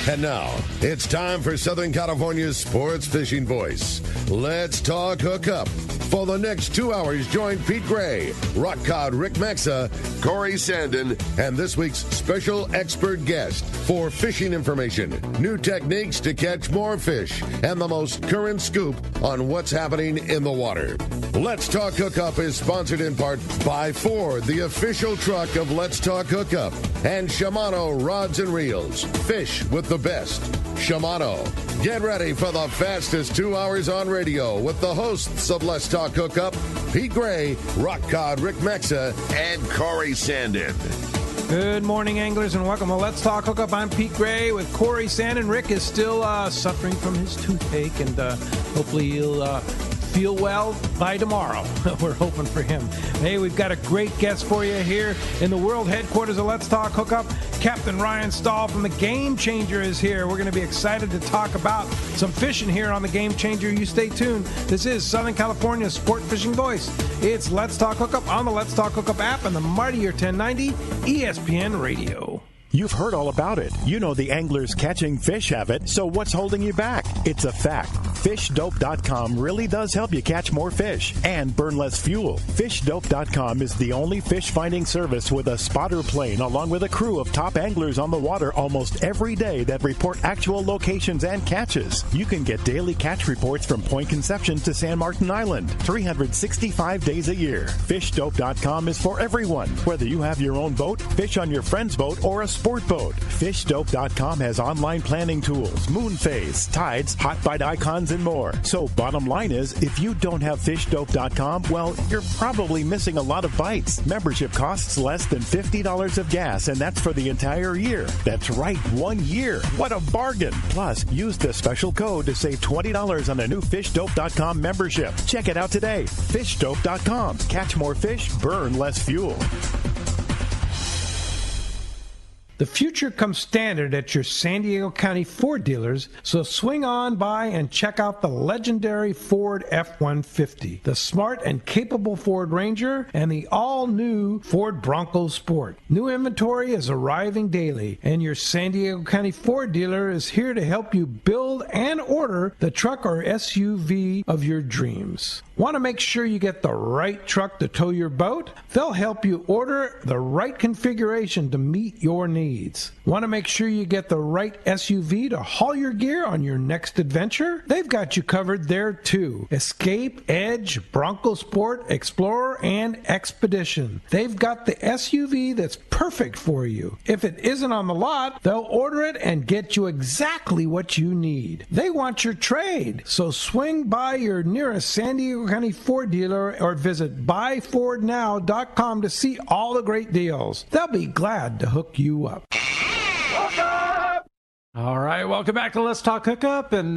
And now, it's time for Southern California's sports fishing voice. Let's talk hookup. For the next 2 hours, join Pete Gray, Rock Cod Rick Maxa, Corey Sandin, and this week's special expert guest for fishing information, new techniques to catch more fish, and the most current scoop on what's happening in the water. Let's Talk Hookup is sponsored in part by Ford, the official truck of Let's Talk Hookup, and Shimano Rods and Reels. Fish with the best. Shimano. Get ready for the fastest 2 hours on radio with the hosts of Let's Talk Hookup, Pete Gray, Rock Cod Rick Maxa, and Corey Sandin. Good morning, anglers, and welcome to Let's Talk Hookup. I'm Pete Gray with Corey Sandin. Rick is still suffering from his toothache, and hopefully he'll feel well by tomorrow. We're hoping for him. Hey, we've got a great guest for you here in the world headquarters of Let's Talk Hookup. Captain Ryan Stahl from the Game Changer is here. We're going to be excited to talk about some fishing here on the Game Changer. You stay tuned. This is Southern California's sport fishing voice. It's Let's Talk Hookup on the Let's Talk Hookup app and the mightier 1090 ESPN Radio. You've heard all about it. You know the anglers catching fish have it, so what's holding you back? It's a fact. FishDope.com really does help you catch more fish and burn less fuel. FishDope.com is the only fish finding service with a spotter plane along with a crew of top anglers on the water almost every day that report actual locations and catches. You can get daily catch reports from Point Conception to San Martin Island, 365 days a year. FishDope.com is for everyone, whether you have your own boat, fish on your friend's boat, or a sport boat. FishDope.com has online planning tools, moon phase, tides, hot bite icons, and more. So bottom line is, if you don't have FishDope.com, well, you're probably missing a lot of bites. Membership costs less than $50 of gas, and that's for the entire year. That's right, 1 year. What a bargain. Plus, use the special code to save $20 on a new FishDope.com membership. Check it out today. FishDope.com. Catch more fish, burn less fuel. The future comes standard at your San Diego County Ford dealers, so swing on by and check out the legendary Ford F-150, the smart and capable Ford Ranger, and the all-new Ford Bronco Sport. New inventory is arriving daily, and your San Diego County Ford dealer is here to help you build and order the truck or SUV of your dreams. Want to make sure you get the right truck to tow your boat? They'll help you order the right configuration to meet your needs. Want to make sure you get the right SUV to haul your gear on your next adventure? They've got you covered there too. Escape, Edge, Bronco Sport, Explorer, and Expedition. They've got the SUV that's perfect for you. If it isn't on the lot, they'll order it and get you exactly what you need. They want your trade, so swing by your nearest San Diego County Ford dealer or visit buyfordnow.com to see all the great deals. They'll be glad to hook you up. All right, welcome back to Let's Talk Hookup, and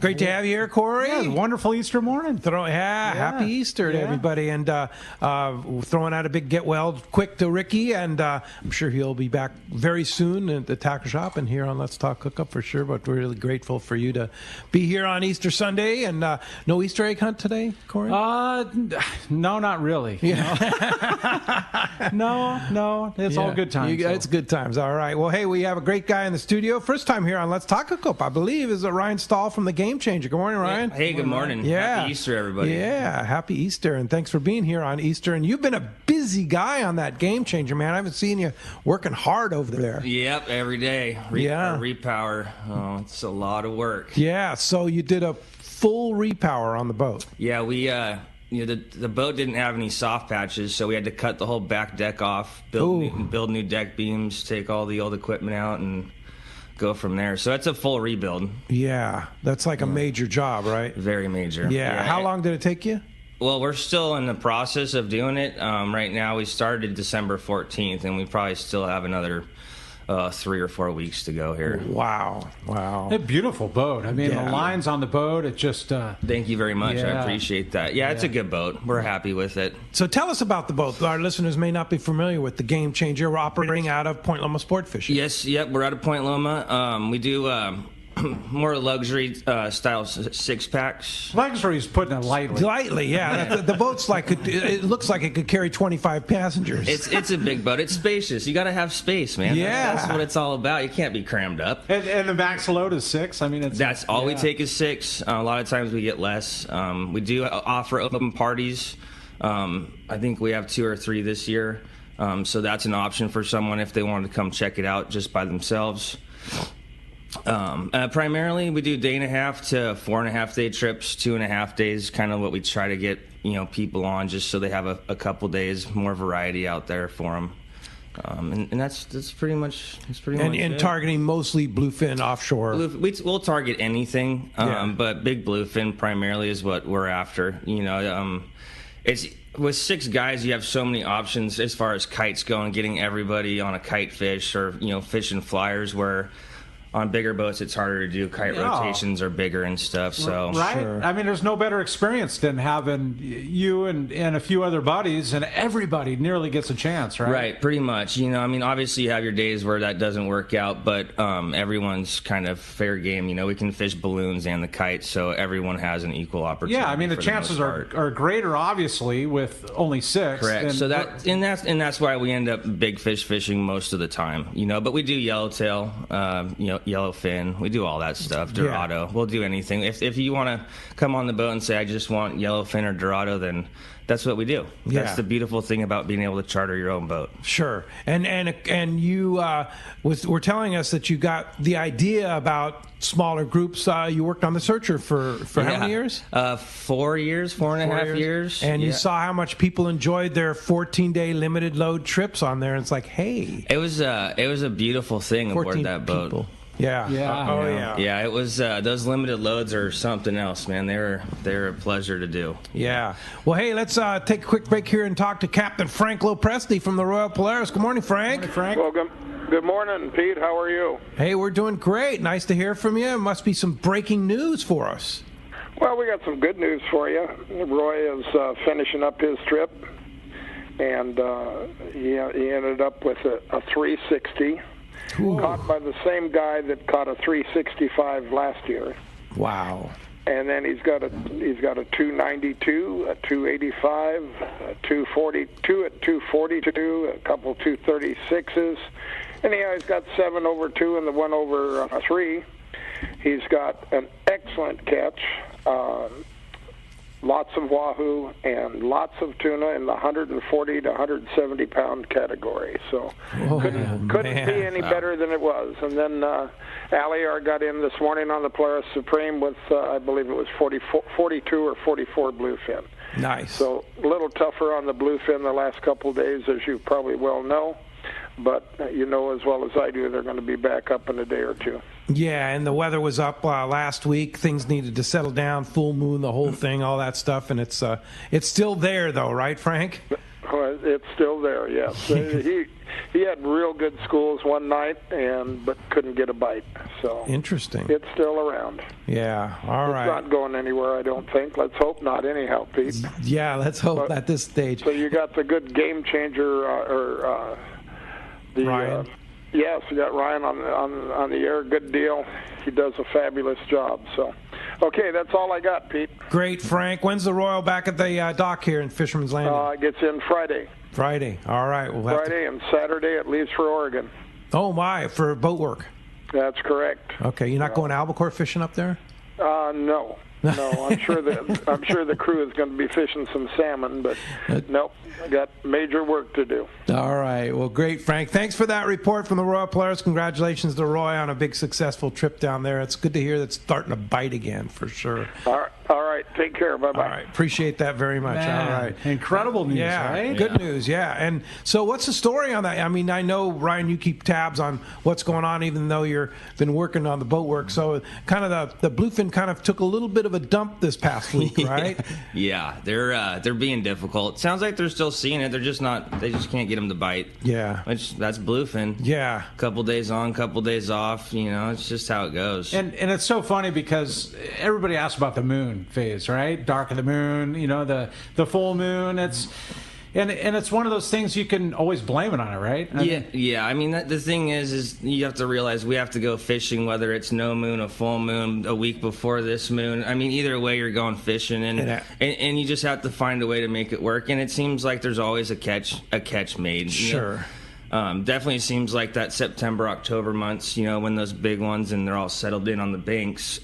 great to have you here, Corey. Yeah, wonderful Easter morning. Happy Easter to everybody, and throwing out a big get well quick to Ricky, and I'm sure he'll be back very soon at the tackle shop and here on Let's Talk Hookup for sure. But we're really grateful for you to be here on Easter Sunday, and no Easter egg hunt today, Corey? No, not really. Yeah. No, it's all good times. It's good times. All right. Well, hey, we have a great guy in the studio. First time here on Let's Talk Hookup, I believe, is Ryan Stahl from the Game Changer. Good morning, Ryan. Hey, good morning. Yeah. Happy Easter, everybody. Yeah, happy Easter, and thanks for being here on Easter. And you've been a busy guy on that Game Changer, man. I haven't seen you working hard over there. Yep, every day. Repower. Oh, it's a lot of work. Yeah, so you did a full repower on the boat. Yeah, we the boat didn't have any soft patches, so we had to cut the whole back deck off, build new deck beams, take all the old equipment out, and go from there. So that's a full rebuild. Yeah, that's like a major job, right? Very major. Yeah. How long did it take you? Well, we're still in the process of doing it. Right now, we started December 14th, and we probably still have another 3 or 4 weeks to go here. Wow. A beautiful boat. I mean, the lines on the boat, it just... Thank you very much. I appreciate that. Yeah, it's a good boat. We're happy with it. So tell us about the boat. Our listeners may not be familiar with the Game Changer. We're operating out of Point Loma Sport Fishing. Yes, we're out of Point Loma. We do more luxury style 6-packs. Luxury is putting it lightly. Lightly, yeah. The boat's like it looks like it could carry 25 passengers. It's a big boat. It's spacious. You got to have space, man. Yeah, that's what it's all about. You can't be crammed up. And the max load is 6. I mean, that's all we take is 6. A lot of times we get less. We do offer open parties. I think we have 2 or 3 this year. So that's an option for someone if they wanted to come check it out just by themselves. Primarily, we do 1.5 to 4.5 day trips, 2.5 days, kind of what we try to get people on, just so they have a couple days more variety out there for them. And that's pretty much and targeting mostly bluefin offshore. We'll target anything, but big bluefin primarily is what we're after. It's with 6 guys, you have so many options as far as kites go and getting everybody on a kite fish or fishing flyers, where on bigger boats it's harder to do. Kite rotations are bigger and stuff. So right. Sure. I mean, there's no better experience than having you and a few other buddies, and everybody nearly gets a chance, right? Right, pretty much. I mean, obviously you have your days where that doesn't work out, but everyone's kind of fair game. We can fish balloons and the kites, so everyone has an equal opportunity. Yeah, I mean, the chances are greater, obviously, with only 6. Correct. So that's why we end up big fish fishing most of the time. But we do yellowtail, yellowfin. We do all that stuff. Dorado. We'll do anything. If you want to come on the boat and say, I just want yellowfin or Dorado, then that's what we do. That's the beautiful thing about being able to charter your own boat. Sure. And you were telling us that you got the idea about smaller groups. You worked on the Searcher for how many years? 4 years, 4.5 years. And you saw how much people enjoyed their 14-day limited load trips on there. And it's like, hey. It was a beautiful thing aboard that boat. People. Yeah. Yeah, it was. Those limited loads are something else, man. They're a pleasure to do. Yeah. Well, hey, let's take a quick break here and talk to Captain Frank Lopresti from the Royal Polaris. Good morning, Frank. Good morning, Frank. Well, good morning, Pete. How are you? Hey, we're doing great. Nice to hear from you. Must be some breaking news for us. Well, we got some good news for you. Roy is finishing up his trip, and he ended up with a 360. Ooh. Caught by the same guy that caught a 365 last year. Wow. And then he's got a 292, a 285, a 242 at 242, a couple 236s, and he's got 7 over 2 and the 1 over 3. He's got an excellent catch. Lots of wahoo and lots of tuna in the 140 to 170 pound category. So couldn't be any better than it was. And then Aliar got in this morning on the Polaris Supreme with I believe it was 42 or 44 bluefin. Nice. So a little tougher on the bluefin the last couple of days, as you probably well know. But you know as well as I do, they're going to be back up in a day or two. Yeah, and the weather was up last week. Things needed to settle down, full moon, the whole thing, all that stuff, and it's still there, though, right, Frank? Well, it's still there, yes. He had real good schools one night, but couldn't get a bite. So interesting. It's still around. Yeah, all right. It's not going anywhere, I don't think. Let's hope not, anyhow, Pete. Yeah, let's hope at this stage. So you got the good game changer, Ryan. Yes, we got Ryan on the air. Good deal. He does a fabulous job. So, okay, that's all I got, Pete. Great, Frank. When's the Royal back at the dock here in Fisherman's Landing? It gets in Friday. Friday. All right. Friday and Saturday it leaves for Oregon. Oh my, for boat work. That's correct. Okay, you're not going albacore fishing up there? No. No, I'm sure the crew is going to be fishing some salmon, but nope, I got major work to do. All right, well, great, Frank. Thanks for that report from the Royal Polaris. Congratulations to Roy on a big successful trip down there. It's good to hear that's starting to bite again, for sure. All right, take care. Bye-bye. All right, appreciate that very much. Man, all right. Incredible news, right? Good news, yeah. And so what's the story on that? I mean, I know, Ryan, you keep tabs on what's going on, even though you've been working on the boat work. So kind of the bluefin kind of took a little bit of a dump this past week, right? Yeah, they're being difficult. Sounds like they're still seeing it. They're just not. They just can't get them to bite. Yeah, that's bluefin. Yeah, couple days on, couple days off. It's just how it goes. And it's so funny because everybody asks about the moon phase, right? Dark of the moon, the full moon. And it's one of those things you can always blame it on it, right? I mean, the thing is you have to realize we have to go fishing, whether it's no moon, a full moon, a week before this moon. I mean, either way, you're going fishing, and you just have to find a way to make it work. And it seems like there's always a catch made. Sure. Definitely seems like that September, October months, when those big ones and they're all settled in on the banks,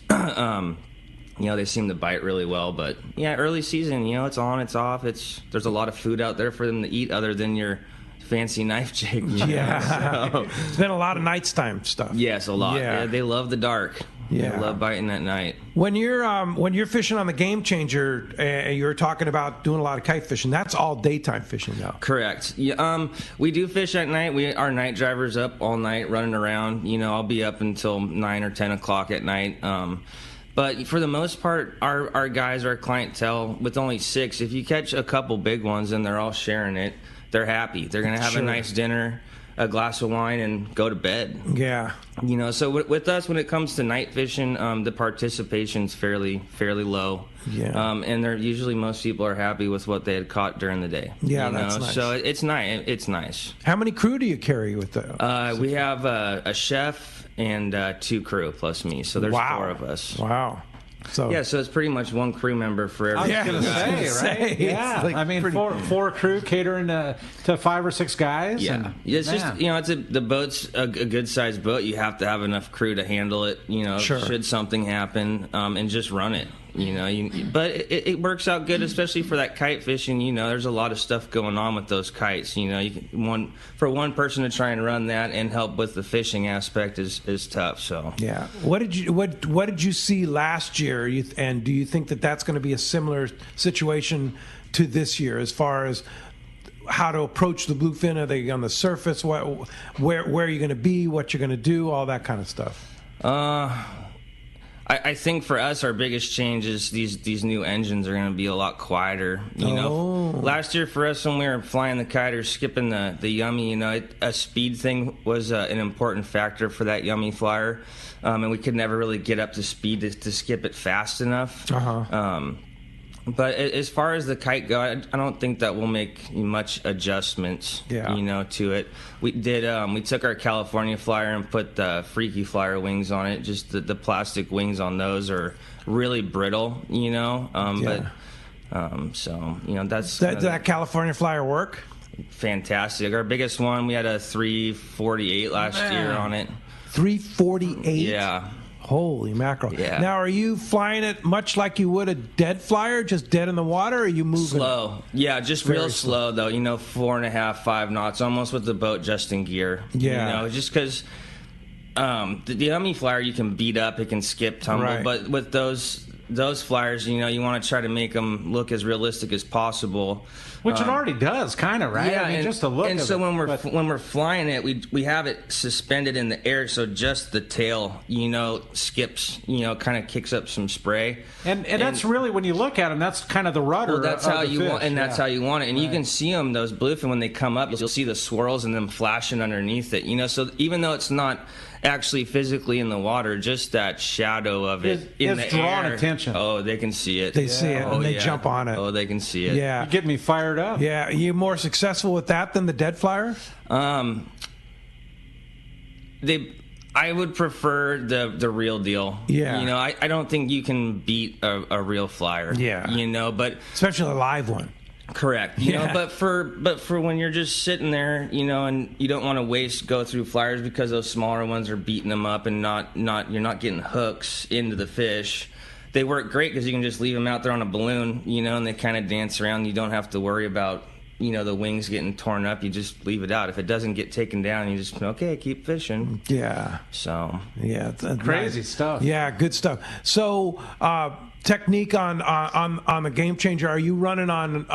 they seem to bite really well. But, early season, it's on, it's off. There's a lot of food out there for them to eat other than your fancy knife jig. So. It's been a lot of nighttime stuff. Yes, a lot. Yeah, they love the dark. Yeah. They love biting at night. When you're fishing on the Game Changer, you're talking about doing a lot of kite fishing. That's all daytime fishing now. Correct. Yeah, we do fish at night. Our night driver's up all night running around. I'll be up until 9 or 10 o'clock at night. But for the most part, our guys, our clientele, with only 6, if you catch a couple big ones and they're all sharing it, they're happy. They're going to have a nice dinner, a glass of wine, and go to bed. Yeah. So with us, when it comes to night fishing, the participation's fairly low. Yeah. And they're usually, most people are happy with what they had caught during the day. Yeah, that's nice. So it's nice. It's nice. How many crew do you carry with the? We have a chef and 2 crew plus me. So there's 4 of us. Wow. So it's prety much 1 crew member for every. I was going to say, right? Yeah, like, I mean, 4 crew catering to 5 or 6 guys. Yeah, and, it's just the boat's a good sized boat. You have to have enough crew to handle it. Should something happen, and just run it. But it works out good, especially for that kite fishing. There's a lot of stuff going on with those kites. For one person to try and run that and help with the fishing aspect is tough. So yeah, what did you see last year? And do you think that that's going to be a similar situation to this year as far as how to approach the bluefin? Are they on the surface? Where are you going to be? What you're going to do? All that kind of stuff. I think for us, our biggest change is these new engines are going to be a lot quieter. Last year for us when we were flying the kite or skipping the Yummy, a speed thing was an important factor for that Yummy flyer, and we could never really get up to speed to skip it fast enough. But as far as the kite go, I don't think that we'll make much adjustments, to it. We did. We took our California flyer and put the Freaky Flyer wings on it. Just the plastic wings on those are really brittle, But that's did that California flyer work? Fantastic. Our biggest one, we had a 348 last year on it. 348. Yeah. Holy mackerel. Yeah. Now, are you flying it much like you would a dead flyer, just dead in the water, or are you moving? Slow. Yeah, just real slow, though. 4.5, 5 knots, almost with the boat just in gear. Yeah. Just because the Yummy flyer you can beat up, it can skip, tumble. Right. But with those flyers, you want to try to make them look as realistic as possible. Which it already does, kind of, right? Yeah, I mean, just a look. And so when we're flying it, we have it suspended in the air, so just the tail, skips, kind of kicks up some spray. And that's really, when you look at them, that's kind of the rudder. Well, that's how you want, and that's how you want it. And right. You can see them, those bluefin, when they come up, you'll see the swirls and them flashing underneath it. So even though it's not actually physically in the water, just that shadow of it in the air. It's drawing attention. Oh, they can see it. They see it, and they jump on it. Oh, they can see it. Yeah. You're getting me fired up. Yeah. Are you more successful with that than the dead flyer? I would prefer the real deal. Yeah. I don't think you can beat a real flyer. Yeah. But especially a live one. Correct. But for when you're just sitting there, and you don't want to go through flyers because those smaller ones are beating them up and you're not getting hooks into the fish. They work great because you can just leave them out there on a balloon, and they kind of dance around. You don't have to worry about, the wings getting torn up. You just leave it out. If it doesn't get taken down, you just, keep fishing. Yeah. So. Yeah. Crazy stuff. Yeah, good stuff. So, technique on the Game Changer, are you running on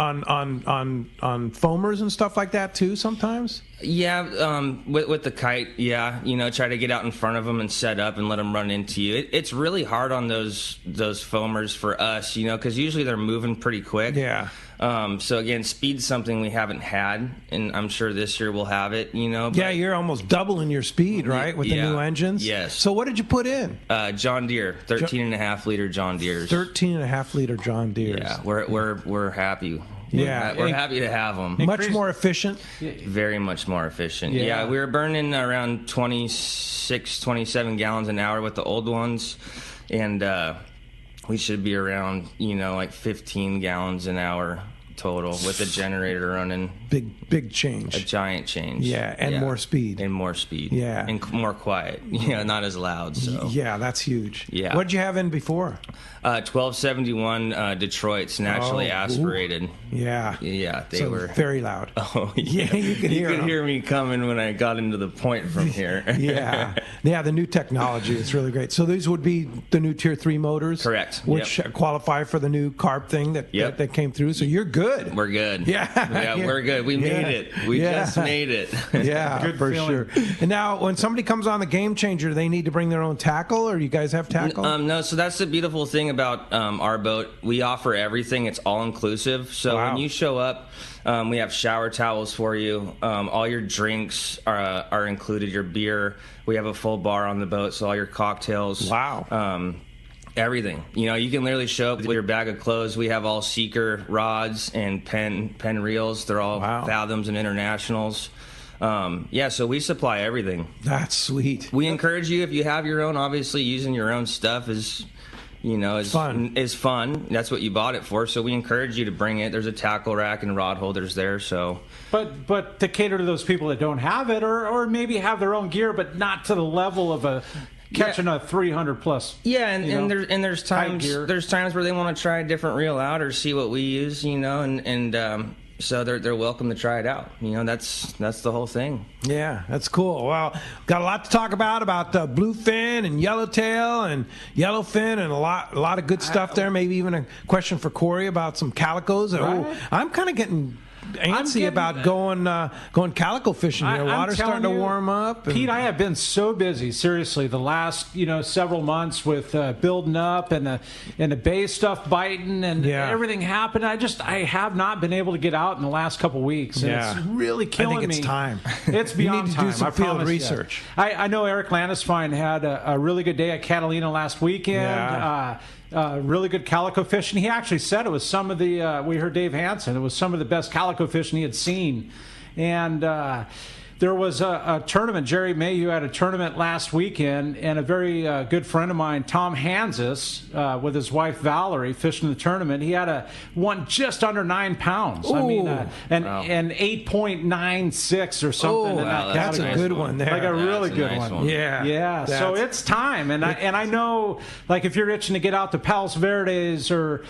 foamers and stuff like that too sometimes? Yeah, with the kite, try to get out in front of them and set up and let them run into you. It's really hard on those foamers for us, because usually they're moving pretty quick. Yeah. So again, speed's something we haven't had, and I'm sure this year we'll have it, But, yeah, you're almost doubling your speed, right, with the new engines? Yes. So what did you put in? John Deere, 13.5 liter John Deeres. 13.5 liter John Deeres. Yeah, we're happy. Yeah. We're happy to have them. Much more efficient? Very much more efficient. Yeah. Yeah, we were burning around 26, 27 gallons an hour with the old ones, and we should be around, like 15 gallons an hour total with the generator running. Big change. A giant change. Yeah, and more speed. And more speed. Yeah. And more quiet. Not as loud. So. Yeah, that's huge. Yeah. What did you have in before? 1271 Detroit's naturally aspirated. Yeah. Yeah, they were very loud. Oh, yeah. You could hear me coming when I got into the point from here. Yeah, the new technology is really great. So these would be the new Tier 3 motors? Correct. Which qualify for the new carb thing that came through. So you're good. We're good. Yeah. We're good. We made it. We just made it. Yeah, good for feeling. sure. And now, when somebody comes on the Game Changer, they need to bring their own tackle, or you guys have tackle? No, so that's the beautiful thing about our boat. We offer everything. It's all inclusive. So when you show up, we have shower towels for you. All your drinks are included. Your beer. We have a full bar on the boat, so all your cocktails. Wow. Everything. You can literally show up with your bag of clothes. We have all Seeker rods and pen reels. They're all Fathoms and Internationals. So we supply everything. That's sweet. We encourage you, if you have your own, obviously using your own stuff is fun. That's what you bought it for. So we encourage you to bring it. There's a tackle rack and rod holders there. So, but to cater to those people that don't have it, or maybe have their own gear, but not to the level of catching a 300 plus. Yeah, and there's times where they want to try a different reel out or see what we use, so they're welcome to try it out. That's the whole thing. Yeah, that's cool. Well, got a lot to talk about bluefin and yellowtail and yellowfin and a lot of good stuff there. Maybe even a question for Corey about some calicos. Right. I'm kind of getting antsy about going calico fishing here. Water's starting to warm up. Pete, I have been so busy, seriously, the last several months with building up and the bay stuff biting and everything happened. I have not been able to get out in the last couple weeks. And it's really killing me. I think it's time. It's beyond time. You need to do some field research. I know Eric Landisfine had a really good day at Catalina last weekend. Yeah. Really good calico fishing. He actually said it was some of the, we heard Dave Hansen, it was some of the best calico fishing he had seen. And there was a tournament. Jerry Mayhew had a tournament last weekend, and a very good friend of mine, Tom Hansis, with his wife Valerie, fishing the tournament. He had one just under 9 pounds. Ooh. I mean, an 8.96 or something. That's a good one there. Like a really good nice one. Yeah. So it's time, and I know, like, if you're itching to get out to Palos Verdes or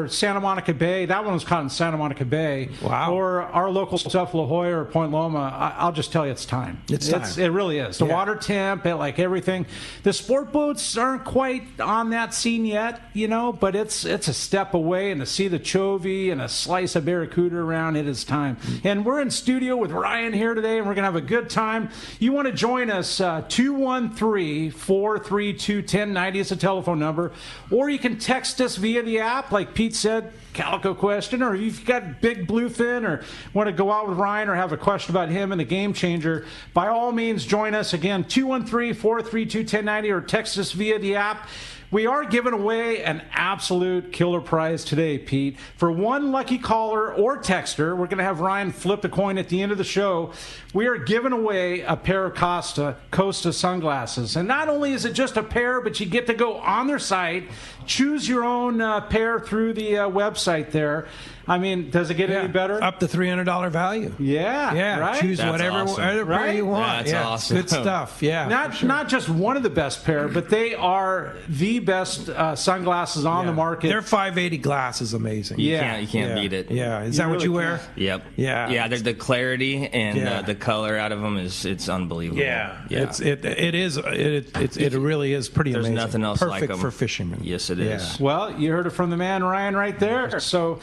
Santa Monica Bay, that one was caught in Santa Monica Bay. Wow. Or our local stuff, La Jolla or Point Loma. I'll just tell you, it's time. It's time. It really is. The water temp, like everything. The sport boats aren't quite on that scene yet, but it's a step away. And to see the chovy and a slice of barracuda around, it is time. And we're in studio with Ryan here today, and we're going to have a good time. You want to join us, 213-432-1090 is the telephone number. Or you can text us via the app, like Pete said, calico question, or if you've got big bluefin or want to go out with Ryan or have a question about him and the Game Changer, by all means join us. Again, 213-432-1090 or text us via the app. We are giving away an absolute killer prize today, Pete. For one lucky caller or texter, we're going to have Ryan flip the coin at the end of the show. We are giving away a pair of Costa sunglasses. And not only is it just a pair, but you get to go on their site, choose your own pair through the website there. I mean, does it get any better? Up to $300 value. Yeah, right? Choose whatever pair you want. That's awesome. Good stuff. Yeah, not just one of the best pair, but they are the best sunglasses on the market. Their 580 glass is amazing. You can't beat it. Yeah, is that what you wear? Yep. Yeah. There's the clarity and the color out of them it's unbelievable. Yeah. It really is pretty amazing. There's nothing else like them. Perfect for fishermen. Yes, it is. Well, you heard it from the man Ryan right there. So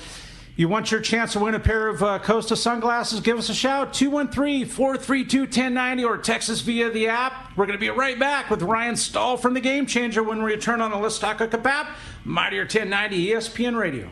you want your chance to win a pair of Costa sunglasses? Give us a shout, 213-432-1090, or text us via the app. We're going to be right back with Ryan Stahl from the Game Changer when we return on the Let's Talk Hookup app, Mightier 1090 ESPN Radio.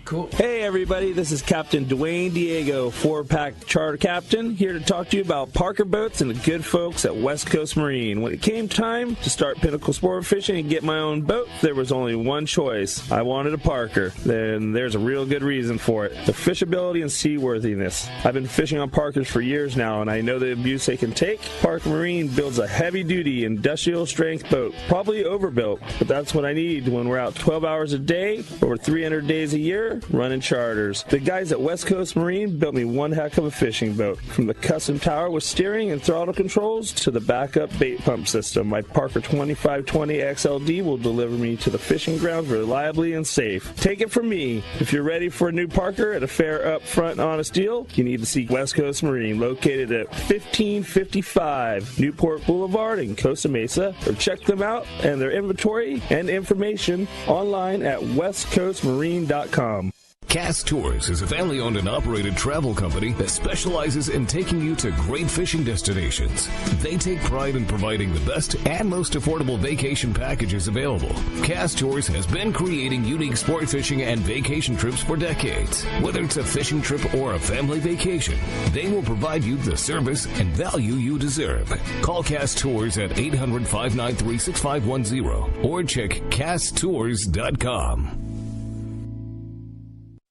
Cool. Hey everybody, this is Captain Dwayne Diego, 4-pack charter captain, here to talk to you about Parker boats and the good folks at West Coast Marine. When it came time to start pinnacle sport fishing and get my own boat, there was only one choice. I wanted a Parker. Then there's a real good reason for it. The fishability and seaworthiness. I've been fishing on Parkers for years now, and I know the abuse they can take. Parker Marine builds a heavy-duty, industrial-strength boat. Probably overbuilt, but that's what I need when we're out 12 hours a day, over 300 days a year, running charters. The guys at West Coast Marine built me one heck of a fishing boat. From the custom tower with steering and throttle controls to the backup bait pump system, my Parker 2520 XLD will deliver me to the fishing grounds reliably and safe. Take it from me, if you're ready for a new Parker at a fair, upfront, honest deal, you need to see West Coast Marine, located at 1555 Newport Boulevard in Costa Mesa, or check them out and their inventory and information online at westcoastmarine.com. Cast Tours is a family-owned and operated travel company that specializes in taking you to great fishing destinations. They take pride in providing the best and most affordable vacation packages available. Cast Tours has been creating unique sport fishing and vacation trips for decades. Whether it's a fishing trip or a family vacation, they will provide you the service and value you deserve. Call Cast Tours at 800-593-6510 or check casttours.com.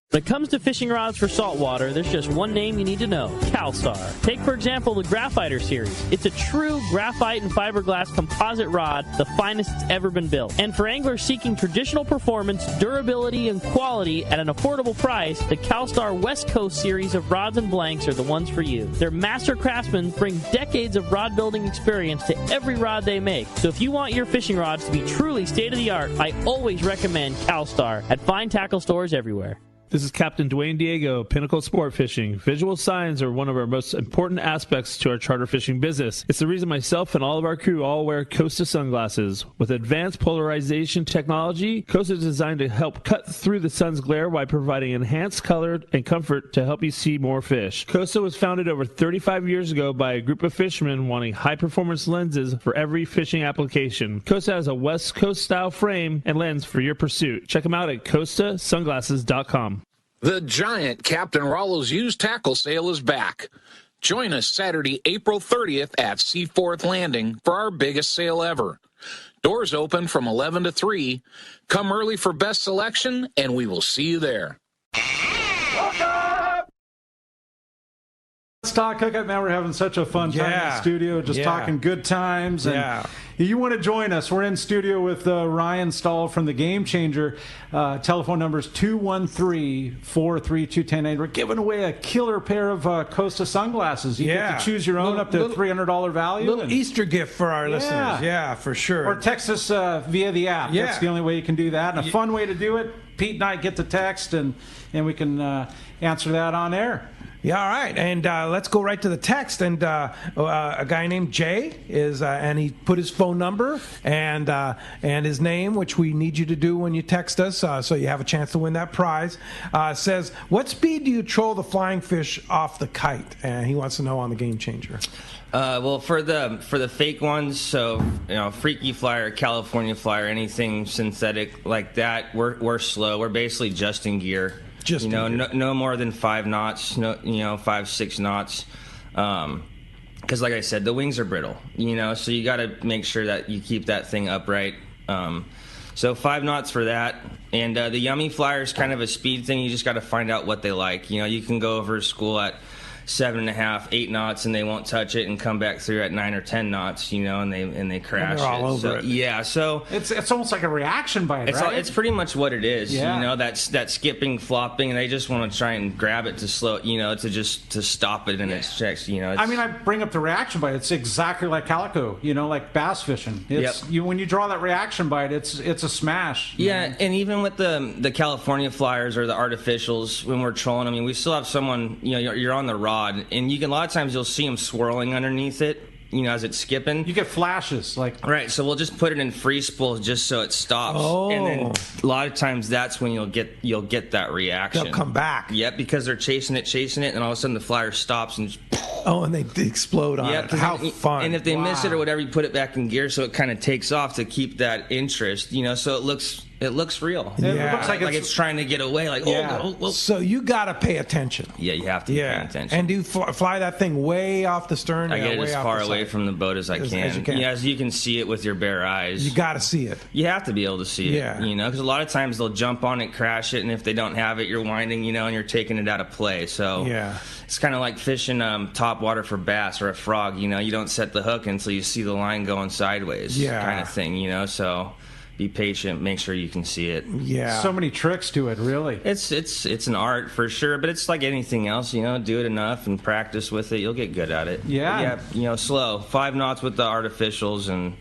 When it comes to fishing rods for saltwater, there's just one name you need to know, CalStar. Take, for example, the Graphiter series. It's a true graphite and fiberglass composite rod, the finest it's ever been built. And for anglers seeking traditional performance, durability, and quality at an affordable price, the CalStar West Coast series of rods and blanks are the ones for you. Their master craftsmen bring decades of rod building experience to every rod they make. So if you want your fishing rods to be truly state-of-the-art, I always recommend CalStar at fine tackle stores everywhere. This is Captain Dwayne Diego, Pinnacle Sport Fishing. Visual signs are one of our most important aspects to our charter fishing business. It's the reason myself and all of our crew all wear Costa sunglasses. With advanced polarization technology, Costa is designed to help cut through the sun's glare while providing enhanced color and comfort to help you see more fish. Costa was founded over 35 years ago by a group of fishermen wanting high-performance lenses for every fishing application. Costa has a West Coast style frame and lens for your pursuit. Check them out at costasunglasses.com. The giant Captain Rollo's used tackle sale is back. Join us Saturday, April 30th at Seaforth Landing for our biggest sale ever. Doors open from 11 to 3. Come early for best selection, and we will see you there. Let's talk hookup, man. We're having such a fun time in the studio, just talking good times. And you want to join us, we're in studio with Ryan Stahl from the Game Changer. Telephone number is 213-432-1080. We're giving away a killer pair of Costa sunglasses. You get to choose your own up to $300 value. Little Easter gift for our listeners. Yeah, for sure. Or text us via the app. That's the only way you can do that. And a fun way to do it, Pete and I get the text, and we can answer that on air. Yeah, all right, and let's go right to the text. And a guy named Jay is, and he put his phone number and his name, which we need you to do when you text us, so you have a chance to win that prize. Says, what speed do you troll the flying fish off the kite? And he wants to know on the Game Changer. Well, for the fake ones, so Freaky Flyer, California Flyer, anything synthetic like that, we're slow. We're basically just in gear. No more than 5 knots, 5-6 knots, because like I said, the wings are brittle, so you got to make sure that you keep that thing upright. So 5 knots for that, and the Yummy Flyer is kind of a speed thing. You just got to find out what they like. You can go over to school at 7.5, 8 knots, and they won't touch it, and come back through at 9 or 10 knots, and they crash. And they're all over it. Yeah, so it's almost like a reaction bite, right? It's pretty much what it is. Yeah. That skipping, flopping, and they just want to try and grab it to slow, to stop it in its tracks. I bring up the reaction bite. It's exactly like calico, like bass fishing. When you draw that reaction bite, it's a smash. Yeah, and even with the California Flyers or the artificials, when we're trolling, we still have someone. You're on the rod, and a lot of times you'll see them swirling underneath it, as it's skipping. You get flashes, right. So we'll just put it in free spool just so it stops. And then a lot of times that's when you'll get that reaction. They'll come back. Yep, because they're chasing it, and all of a sudden the flyer stops and. And they explode on it. How fun! And if they miss it or whatever, you put it back in gear so it kind of takes off to keep that interest. So it looks It looks real. Yeah. It looks like it's trying to get away. Like, So you got to pay attention. Yeah, you have to pay attention. And do you fly that thing way off the stern? I get it way as off far the away side? from the boat as I can. As you can. Yeah, as you can see it with your bare eyes. You got to see it. You have to be able to see it. Yeah. You know, because a lot of times they'll jump on it, crash it, and if they don't have it, you're winding, you know, and you're taking it out of play. So it's kind of like fishing top water for bass or a frog. You know, you don't set the hook until you see the line going sideways. Kind of thing. You know, so be patient, make sure you can see it. So many tricks to it, really. It's an art for sure, but it's like anything else, you know, do it enough and practice with it, you'll get good at it. You know, slow. 5 knots with the artificials, and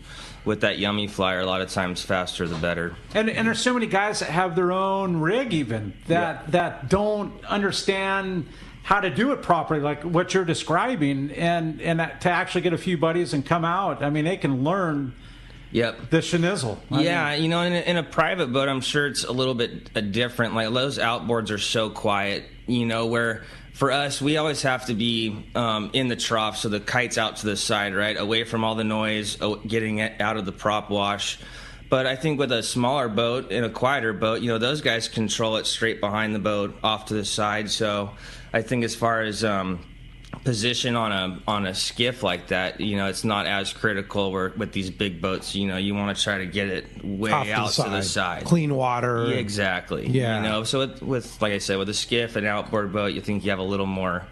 with that yummy flyer, a lot of times faster the better. And there's so many guys that have their own rig even that don't understand how to do it properly, like what you're describing, and to actually get a few buddies and come out. I mean, they can learn the schnizzle. I mean, you know, in a private boat, I'm sure it's a little bit different. Like, those outboards are so quiet, you know, where for us, we always have to be in the trough, so the kite's out to the side, right, away from all the noise, getting it out of the prop wash. But I think with a smaller boat and a quieter boat, you know, those guys control it straight behind the boat, off to the side. So I think as far as position on a skiff like that, you know, it's not as critical. Where with these big boats, you know, you want to try to get it way out to the side, clean water. Yeah, exactly. You know, so with like I said, with a skiff and outboard boat, you think you have a little more.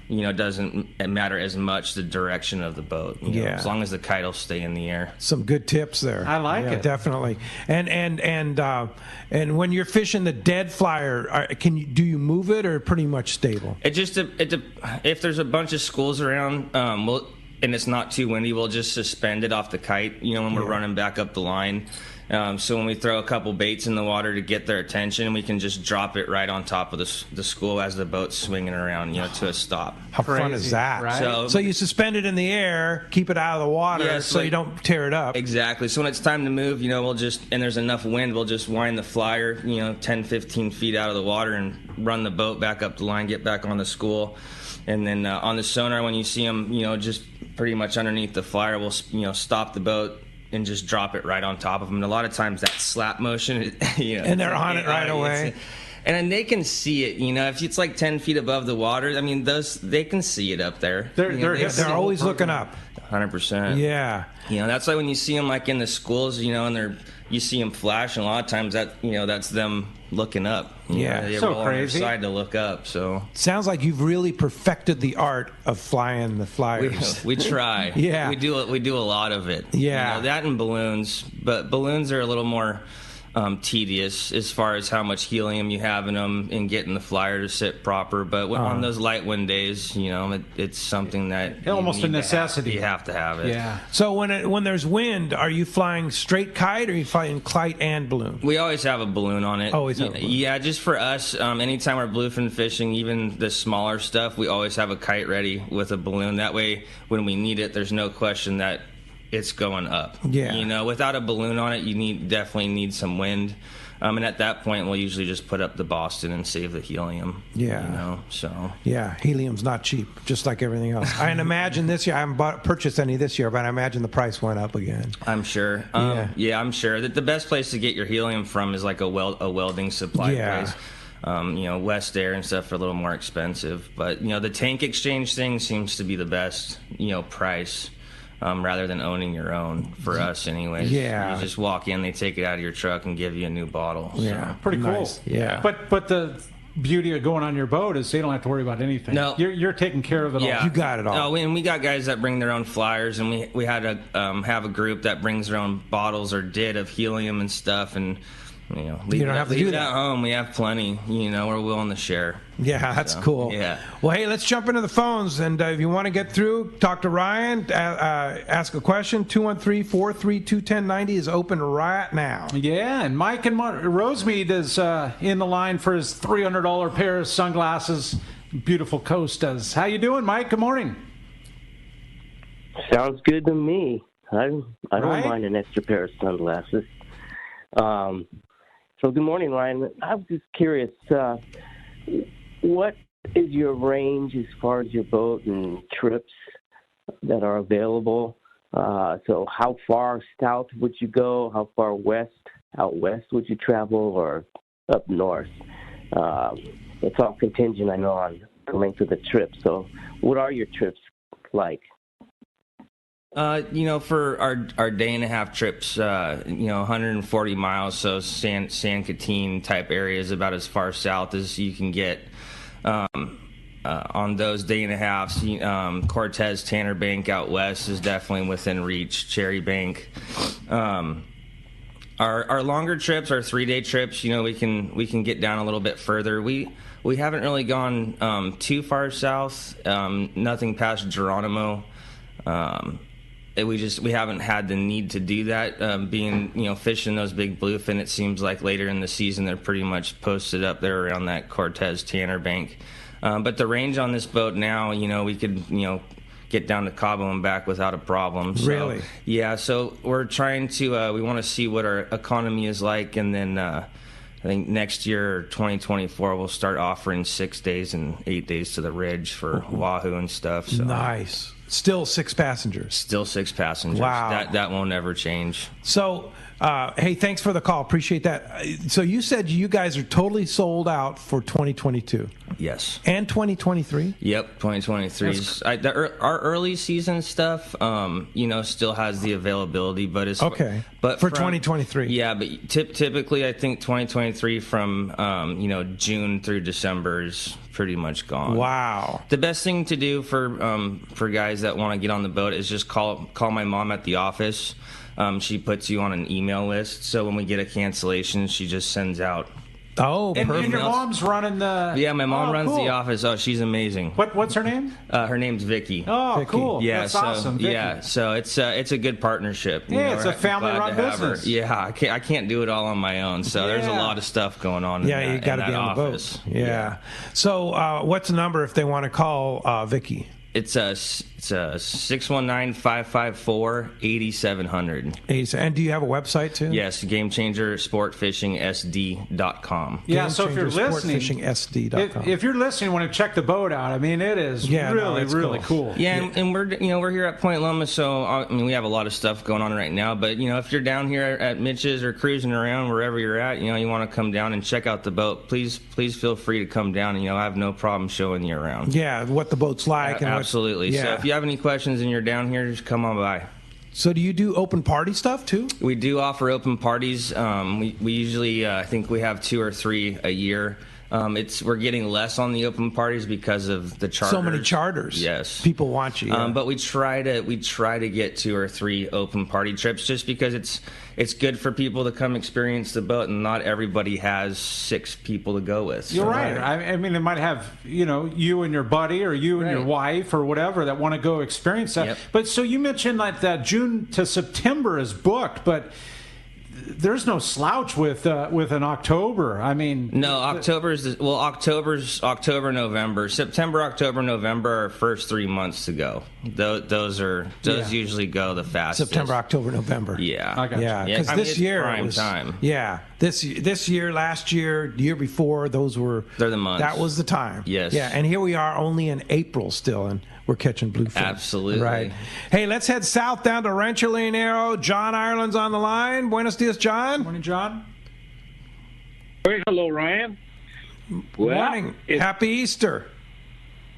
You know, it doesn't matter as much the direction of the boat. You know, as long as the kite will stay in the air. Some good tips there. I like it, definitely. And when you're fishing the dead flyer, do you move it or pretty much stable? If there's a bunch of schools around, and it's not too windy, we'll just suspend it off the kite. You know, when we're running back up the line. So when we throw a couple baits in the water to get their attention, we can just drop it right on top of the school as the boat's swinging around, you know, to a stop. How fun is that? Right? So you suspend it in the air, keep it out of the water, so you don't tear it up. Exactly. So when it's time to move, you know, and there's enough wind, we'll just wind the flyer, you know, 10, 15 feet out of the water and run the boat back up the line, get back on the school. And then on the sonar, when you see them, you know, just pretty much underneath the flyer, we'll, you know, stop the boat and just drop it right on top of them. And a lot of times that slap motion, you know, and they're on it right away. And they can see it, you know, if it's like 10 feet above the water, I mean, they can see it up there. They're always looking up. 100%. Yeah. You know, that's why when you see them like in the schools, you know, and you see them flash, and a lot of times that, you know, that's them looking up. Yeah. They so roll crazy. on their side to look up. So sounds like you've really perfected the art of flying the flyers. We try. Yeah. We do a lot of it. Yeah. You know, that and balloons, but balloons are a little more tedious as far as how much helium you have in them and getting the flyer to sit proper. But on those light wind days, you know, it's something that almost a necessity. You have to have it. Yeah. So when there's wind, are you flying straight kite or are you flying kite and balloon? We always have a balloon on it. Always have a balloon. Yeah, just for us, anytime we're bluefin fishing, even the smaller stuff, we always have a kite ready with a balloon. That way, when we need it, there's no question that it's going up. Yeah. You know, without a balloon on it, you definitely need some wind. And at that point, we'll usually just put up the Boston and save the helium. Yeah. You know, so. Yeah, helium's not cheap, just like everything else. I imagine this year, I haven't purchased any this year, but I imagine the price went up again. I'm sure. Yeah, I'm sure. That the best place to get your helium from is like a welding supply place. You know, West Air and stuff are a little more expensive. But, you know, the tank exchange thing seems to be the best, you know, price. Rather than owning your own, for us anyways. Yeah. You just walk in, they take it out of your truck and give you a new bottle. Yeah. So. Pretty cool. Nice. Yeah. But the beauty of going on your boat is they don't have to worry about anything. No. You're taking care of it all. You got it all. Oh, and we got guys that bring their own flyers, and we had to have a group that brings their own bottles or did of helium and stuff, and you know, leave it at home. We have plenty. You know, we're willing to share. Yeah, that's cool. Yeah. Well, hey, let's jump into the phones, and if you want to get through, talk to Ryan, ask a question. 213-432-1090 is open right now. Yeah, and Mike and Rosemead is in the line for his $300 pair of sunglasses. Beautiful Costas. How you doing, Mike? Good morning. Sounds good to me. I don't mind an extra pair of sunglasses. So good morning, Ryan. I was just curious, what is your range as far as your boat and trips that are available? So how far south would you go? How far west out west would you travel or up north? It's all contingent, I know, on the length of the trip. So what are your trips like? For our day and a half trips, 140 miles, so San Catine type area is about as far south as you can get. On those day and a halves, Cortez, Tanner Bank out west is definitely within reach. Cherry Bank. Our longer trips, our 3-day trips, we can get down a little bit further. We haven't really gone too far south. Nothing past Geronimo. We haven't had the need to do that. Being fishing those big bluefin, it seems like later in the season they're pretty much posted up there around that Cortez Tanner Bank. But the range on this boat now, we could get down to Cabo and back without a problem. So, really? Yeah. So we're trying to. We want to see what our economy is like, and then I think next year, 2024, we'll start offering 6 days and 8 days to the Ridge for Wahoo and stuff. So. Nice. Still 6 passengers. Still 6 passengers. Wow. That won't ever change. So, hey, thanks for the call. Appreciate that. So you said you guys are totally sold out for 2022. Yes. And 2023? Yep, 2023. Our early season stuff, still has the availability, but it's okay. But for 2023. Yeah, but typically I think 2023 from June through December is pretty much gone. Wow. The best thing to do for guys that want to get on the boat is just call my mom at the office. She puts you on an email list, so when we get a cancellation, she just sends out. Oh, perfect. And your mom's running the... Yeah, my mom runs the office. Oh, she's amazing. What's her name? Her name's Vicky. Oh, Vicky. cool. Yeah, that's awesome. Vicky. Yeah, so it's a good partnership. Yeah, it's a family-run business. Yeah, I can't do it all on my own, so there's a lot of stuff going on. Yeah, you got to be on the boat. Yeah. So, what's the number if they want to call Vicky? It's a 619-554-8700. And do you have a website too? Yes, GameChangerSportFishingSD.com. Yeah, so if you're listening, GameChangerSportFishingSD.com. If you're listening, want to check the boat out. I mean, it is really cool. Yeah, and we're here at Point Loma, so we have a lot of stuff going on right now. But if you're down here at Mitch's or cruising around wherever you're at, you want to come down and check out the boat, please feel free to come down. And I have no problem showing you around. Yeah, what the boat's like. Absolutely. So if you have any questions and you're down here, just come on by. So do you do open party stuff too? We do offer open parties. We usually, I think we have 2 or 3 a year. We're getting less on the open parties because of the charters. So many charters. Yes, people want you. Yeah. But we try to get 2 or 3 open party trips, just because it's good for people to come experience the boat, and not everybody has 6 people to go with. You're right. I mean, they might have you and your buddy, or you and your wife, or whatever, that want to go experience that. Yep. But so you mentioned like that June to September is booked, but there's no slouch with an October. I mean, no, October's November, September, October, November are first 3 months to go. Those usually go the fastest. September, October, November. Yeah, I got you. Yeah, because this year prime it was time. Yeah, this year, last year, the year before, they're the months. That was the time. Yes. Yeah, and here we are only in April still, and we're catching bluefin. Absolutely. Right. Hey, let's head south down to Rancho Leonero. John Ireland's on the line. Buenos dias, John. Morning, John. Hey, hello, Ryan. Morning. Happy Easter.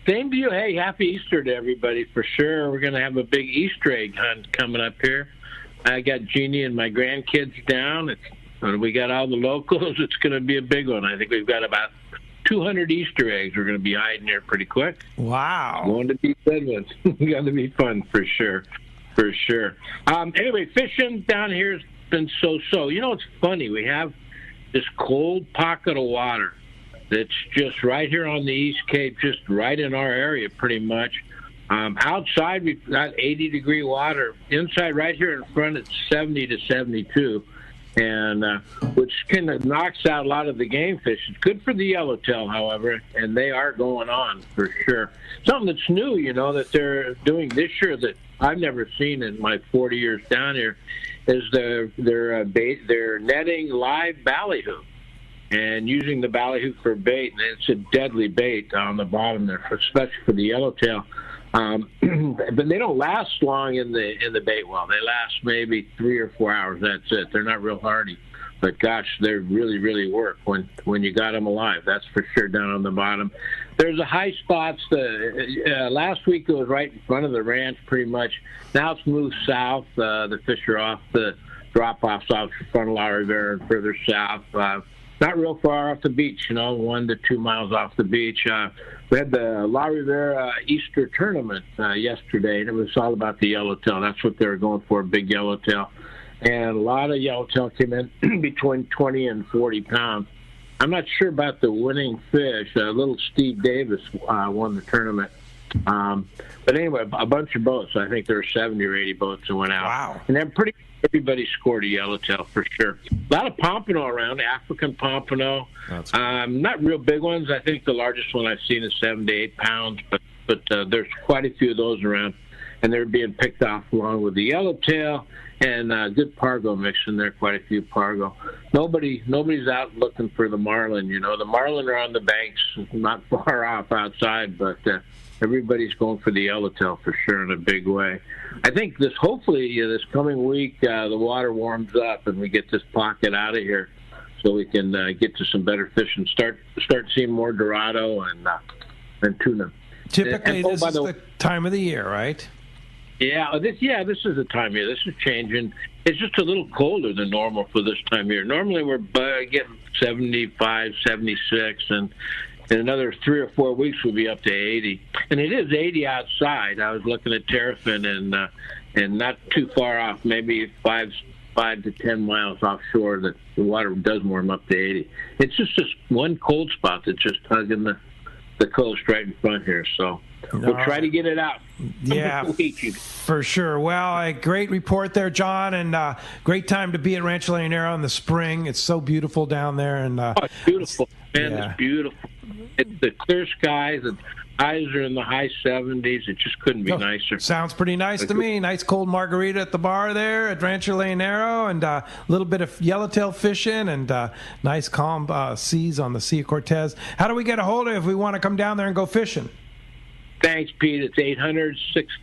Same to you. Hey, happy Easter to everybody for sure. We're going to have a big Easter egg hunt coming up here. I got Jeannie and my grandkids down. We got all the locals. It's going to be a big one. I think we've got about 200 Easter eggs. We're going to be hiding here pretty quick. Wow. Going to be good ones. Going to be fun for sure. For sure. Anyway, fishing down here has been so-so. It's funny. We have this cold pocket of water that's just right here on the East Cape, just right in our area pretty much. Outside, we've got 80-degree water. Inside, right here in front, it's 70 to 72. And which kind of knocks out a lot of the game fish. It's good for the yellowtail, however, and they are going on for sure. Something that's new, that they're doing this year that I've never seen in my 40 years down here is they're netting live ballyhoo and using the ballyhoo for bait, and it's a deadly bait on the bottom there, especially for the yellowtail. But they don't last long in the bait well. They last maybe 3 or 4 hours. That's it. They're not real hardy. But gosh, they really, really work when you got them alive. That's for sure. Down on the bottom, there's a high spots. Last week it was right in front of the ranch, pretty much. Now it's moved south. The fish are off the drop-offs off in front of La Rivera and further south. Not real far off the beach, 1 to 2 miles off the beach. We had the La Rivera Easter tournament yesterday, and it was all about the yellowtail. That's what they were going for, big yellowtail. And a lot of yellowtail came in between 20 and 40 pounds. I'm not sure about the winning fish. Little Steve Davis won the tournament. But anyway, a bunch of boats. I think there were 70 or 80 boats that went out. Wow. And then everybody scored a yellowtail for sure. A lot of pompano around, African pompano. Not real big ones. I think the largest one I've seen is 7 to 8 pounds, but there's quite a few of those around. And they're being picked off along with the yellowtail and good pargo mix in there, quite a few pargo. Nobody's out looking for the marlin. The marlin are on the banks, not far off outside, but everybody's going for the yellowtail for sure in a big way. I think hopefully this coming week the water warms up and we get this pocket out of here, so we can get to some better fish and start seeing more dorado and tuna. Typically, this is the time of the year, right? Yeah, this is the time of year. This is changing. It's just a little colder than normal for this time of year. Normally we're getting 75, 76, and in another 3 or 4 weeks we'll be up to 80. And it is 80 outside. I was looking at Terrapin and not too far off, maybe 5 to 10 miles offshore, that the water does warm up to 80. It's just this one cold spot that's just hugging the coast right in front here. So we'll try to get it out. Yeah, for sure. Well, a great report there, John, and great time to be at Rancho Leonero in the spring. It's so beautiful down there. And it's beautiful, man. Yeah. It's beautiful. It's the clear skies. The highs are in the high 70s. It just couldn't be nicer. Sounds pretty nice to me. Nice cold margarita at the bar there at Rancho Leonero, and a little bit of yellowtail fishing, and nice calm seas on the Sea of Cortez. How do we get a hold of it if we want to come down there and go fishing? Thanks, Pete. It's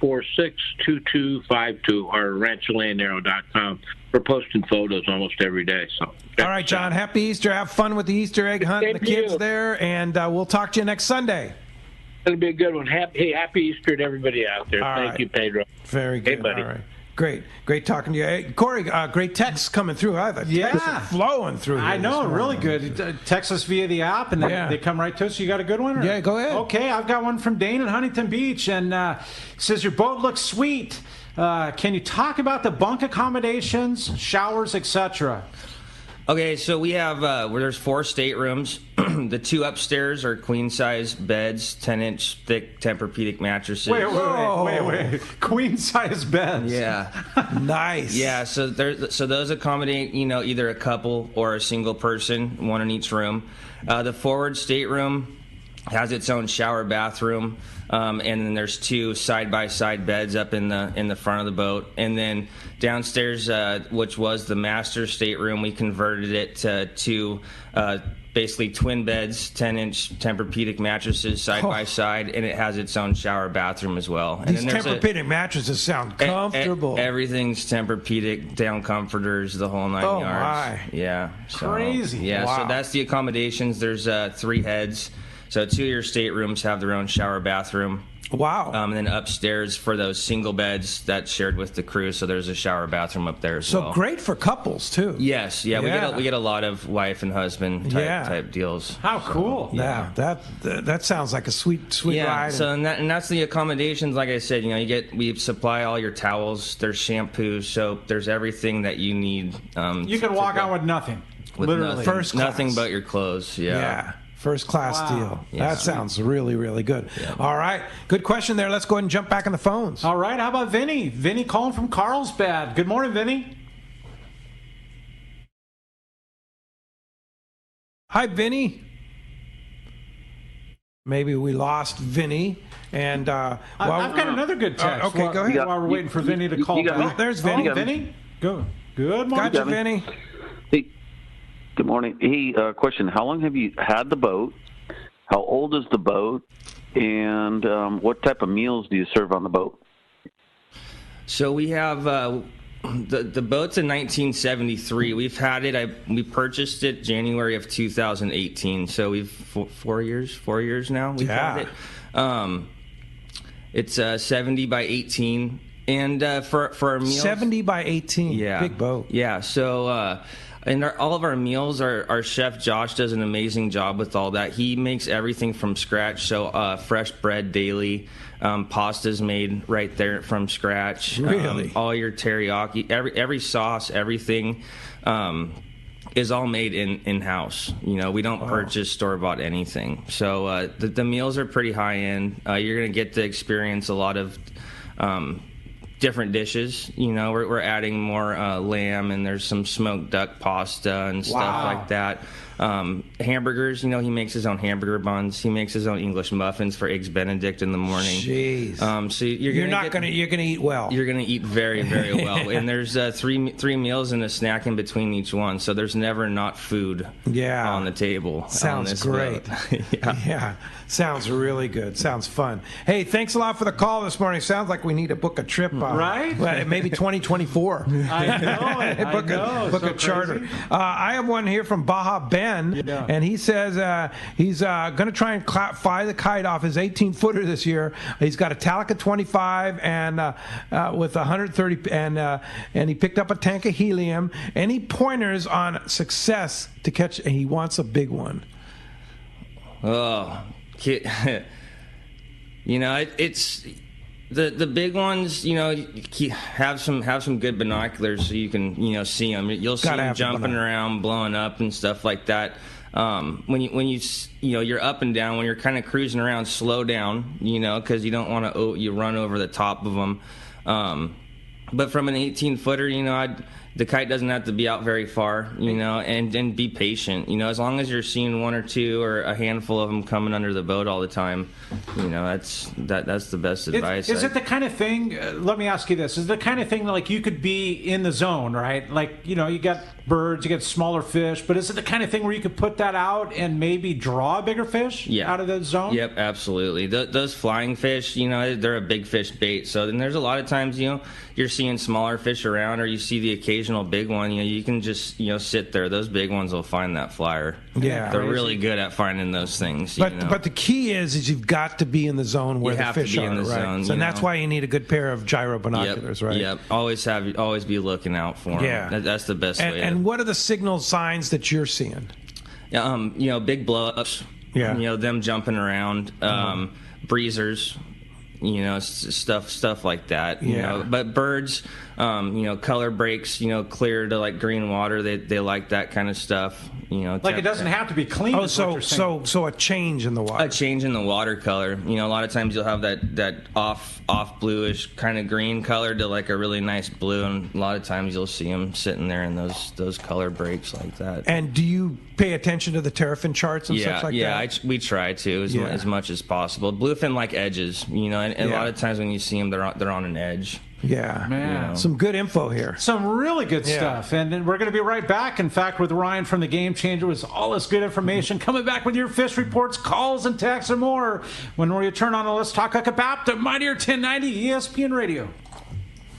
800-646-2252 or rancholeonero.com. We're posting photos almost every day. So, all right, John. Happy Easter. Have fun with the Easter egg hunt and the kids there, and we'll talk to you next Sunday. It'll be a good one. Happy Easter to everybody out there. Thank you, Pedro. Very good. Hey, buddy. All right. Great talking to you. Hey, Corey, great texts coming through. Yeah. Flowing through here. I know, really good. Text us via the app, and they come right to us. You got a good one? Or? Yeah, go ahead. Okay, I've got one from Dane in Huntington Beach, and says, your boat looks sweet. Can you talk about the bunk accommodations, showers, etc.? Okay, so we have there's 4 staterooms. The 2 upstairs are queen-size beds, 10-inch thick Tempur-Pedic mattresses. Wait. Queen-size beds. Yeah. Nice. Yeah, so those accommodate, either a couple or a single person, one in each room. The forward stateroom has its own shower bathroom, and then there's 2 side-by-side beds up in the front of the boat. And then downstairs, which was the master stateroom, we converted it to basically twin beds, 10-inch Tempur-Pedic mattresses side-by-side, and it has its own shower bathroom as well. These Tempur-Pedic mattresses sound comfortable. Everything's Tempur-Pedic, down comforters, the whole 9 yards. My. Yeah. Crazy. Yeah, wow. So that's the accommodations. There's 3 heads. So 2 of your staterooms have their own shower bathroom. Wow. And then upstairs for those single beds, that's shared with the crew, so there's a shower bathroom up there as well. So great for couples, too. Yes. Yeah, we get a lot of wife and husband type deals. How cool. Yeah. That sounds like a sweet ride. So and that's the accommodations. Like I said, we supply all your towels, there's shampoo, soap, there's everything that you need. You can walk out with nothing. Literally. First class. Nothing but your clothes. Yeah. First class deal. Yeah. That sounds really, really good. Yeah. All right. Good question there. Let's go ahead and jump back on the phones. All right. How about Vinny? Vinny calling from Carlsbad. Good morning, Vinny. Hi, Vinny. Maybe we lost Vinny. And I've got another good text. Okay, go ahead. While we're waiting for Vinny to call back. There's Vinny. Vinny? Good morning. Gotcha, Vinny. Hey, good morning. Hey, question. How long have you had the boat? How old is the boat? And what type of meals do you serve on the boat? So we have The boat's in 1973. We've had it. We purchased it January of 2018. So we've 4 years now. We've had it. It's 70 by 18, and for our meals, 70 by 18. Yeah, big boat. Yeah. So. And all of our meals, our chef Josh does an amazing job with all that. He makes everything from scratch. So fresh bread daily, pasta's made right there from scratch. Really, all your teriyaki, every sauce, everything is all made in house. We don't purchase store bought anything. So the meals are pretty high end. You're gonna get to experience a lot of different dishes. We're adding more lamb, and there's some smoked duck pasta and stuff like that. Hamburgers, he makes his own hamburger buns. He makes his own English muffins for Eggs Benedict in the morning. Jeez. So you're gonna eat well. You're gonna eat very, very well. And there's three meals and a snack in between each one. So there's never not food on the table. Sounds great. Yeah. Sounds really good. Sounds fun. Hey, thanks a lot for the call this morning. Sounds like we need to book a trip. Right? Maybe 2024. I know. Book a charter. I have one here from Baja Ben, and he says he's going to try and fly the kite off his 18-footer this year. He's got a Talica 25 and with 130, and he picked up a tank of helium. Any pointers on success to catch? And he wants a big one. Oh. It's the big ones. Have some good binoculars so you can see them. You'll see them jumping around, blowing up, and stuff like that. When you're up and down, when you're kind of cruising around, slow down. Because you don't want to run over the top of them. But from an 18-footer, the kite doesn't have to be out very far, and be patient. As long as you're seeing one or two or a handful of them coming under the boat all the time, that's the best advice. Is it the kind of thing, let me ask you this, is it the kind of thing like you could be in the zone, right? Like, you got birds, you get smaller fish, but is it the kind of thing where you could put that out and maybe draw a bigger fish out of the zone? Yep, absolutely. Those flying fish, they're a big fish bait. So then there's a lot of times, you're seeing smaller fish around, or you see the occasional big one. You can just sit there. Those big ones will find that flyer. Yeah, they're really good at finding those things. But the key is you've got to be in the zone where the fish are. In the zone, so that's why you need a good pair of gyro binoculars, right? Yep. Always be looking out for them. Yeah, that's the best way. And what are the signal signs that you're seeing? Big blowups. Yeah. Them jumping around. Breezers. Stuff like that. But birds, color breaks, clear to like green water. They like that kind of stuff. Like it doesn't have to be clean. Oh, so a change in the water. A change in the water color. A lot of times you'll have that off bluish kind of green color to like a really nice blue, and a lot of times you'll see them sitting there in those color breaks like that. And do you pay attention to the terrafin charts and stuff like that? Yeah, we try to as much as possible. Bluefin like edges, and a lot of times when you see them, they're on an edge. Yeah, man. Some good info here. Some really good stuff. And then we're going to be right back, in fact, with Ryan from the Game Changer with all this good information. Coming back with your fish reports, calls, and texts, and more when we return on the Let's Talk Hookup to Mightier 1090 ESPN Radio.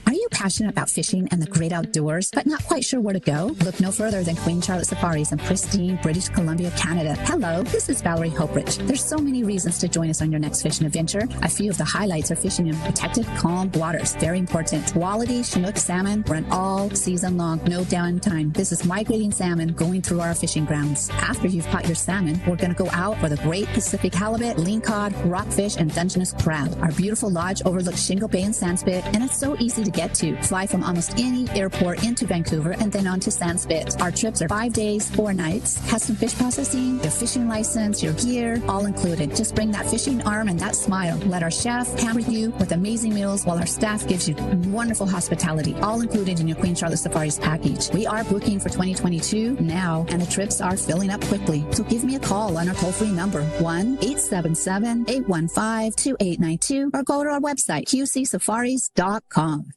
Are you passionate about fishing and the great outdoors, but not quite sure where to go? Look no further than Queen Charlotte Safaris in pristine British Columbia, Canada. Hello, this is Valerie Hoprich. There's so many reasons to join us on your next fishing adventure. A few of the highlights are fishing in protected, calm waters. Very important. Quality Chinook salmon run all season long. No downtime. This is migrating salmon going through our fishing grounds. After you've caught your salmon, we're going to go out for the great Pacific halibut, lingcod, rockfish, and Dungeness crab. Our beautiful lodge overlooks Shingle Bay and Sandspit, and it's so easy to get to. Fly from almost any airport into Vancouver and then on to Sandspit. Our trips are 5 days, 4 nights. Custom fish processing, your fishing license, your gear, all included. Just bring that fishing arm and that smile. Let our chef hamper you with amazing meals while our staff gives you wonderful hospitality, all included in your Queen Charlotte Safaris package. We are booking for 2022 now, and the trips are filling up quickly. So give me a call on our toll-free number, 1-877-815-2892, or go to our website, qcsafaris.com.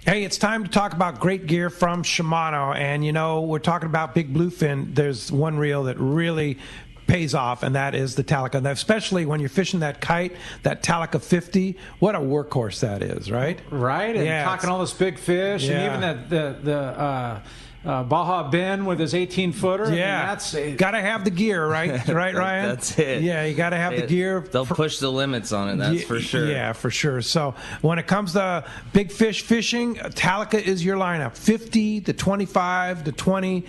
Hey, it's time to talk about great gear from Shimano. And, we're talking about big bluefin. There's one reel that really pays off, and that is the Talica. And especially when you're fishing that kite, that Talica 50, what a workhorse that is, right? Right, and talking all this big fish, and even the Baja Ben with his 18-footer. Yeah, got to have the gear, right? Right, Ryan? That's it. Yeah, you got to have the gear. They'll push the limits on it, that's for sure. Yeah, for sure. So when it comes to big fish fishing, Talica is your lineup. 50, the 25, the 20,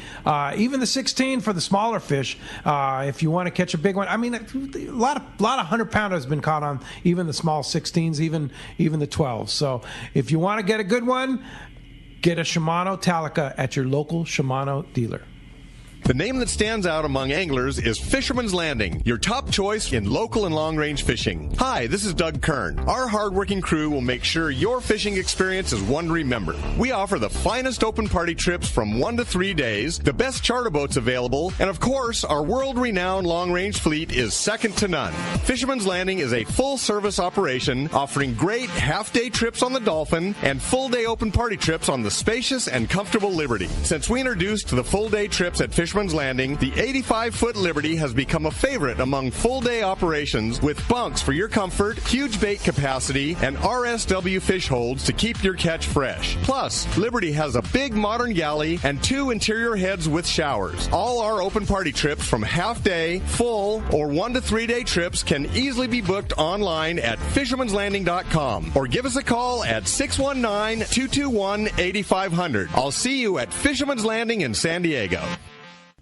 even the 16 for the smaller fish. If you want to catch a big one, I mean, a lot of 100-pounders have been caught on even the small 16s, even the 12s. So if you want to get a good one, get a Shimano Talica at your local Shimano dealer. The name that stands out among anglers is Fisherman's Landing, your top choice in local and long-range fishing. Hi, this is Doug Kern. Our hardworking crew will make sure your fishing experience is one to remember. We offer the finest open party trips from 1 to 3 days, the best charter boats available, and of course, our world-renowned long-range fleet is second to none. Fisherman's Landing is a full-service operation offering great half-day trips on the Dolphin and full-day open party trips on the spacious and comfortable Liberty. Since we introduced the full-day trips at Fisherman's Landing, the 85-foot Liberty has become a favorite among full-day operations with bunks for your comfort, huge bait capacity, and RSW fish holds to keep your catch fresh. Plus, Liberty has a big modern galley and 2 interior heads with showers. All our open party trips from half-day, full, or 1 to 3 day trips can easily be booked online at fishermanslanding.com or give us a call at 619-221-8500. I'll see you at Fisherman's Landing in San Diego.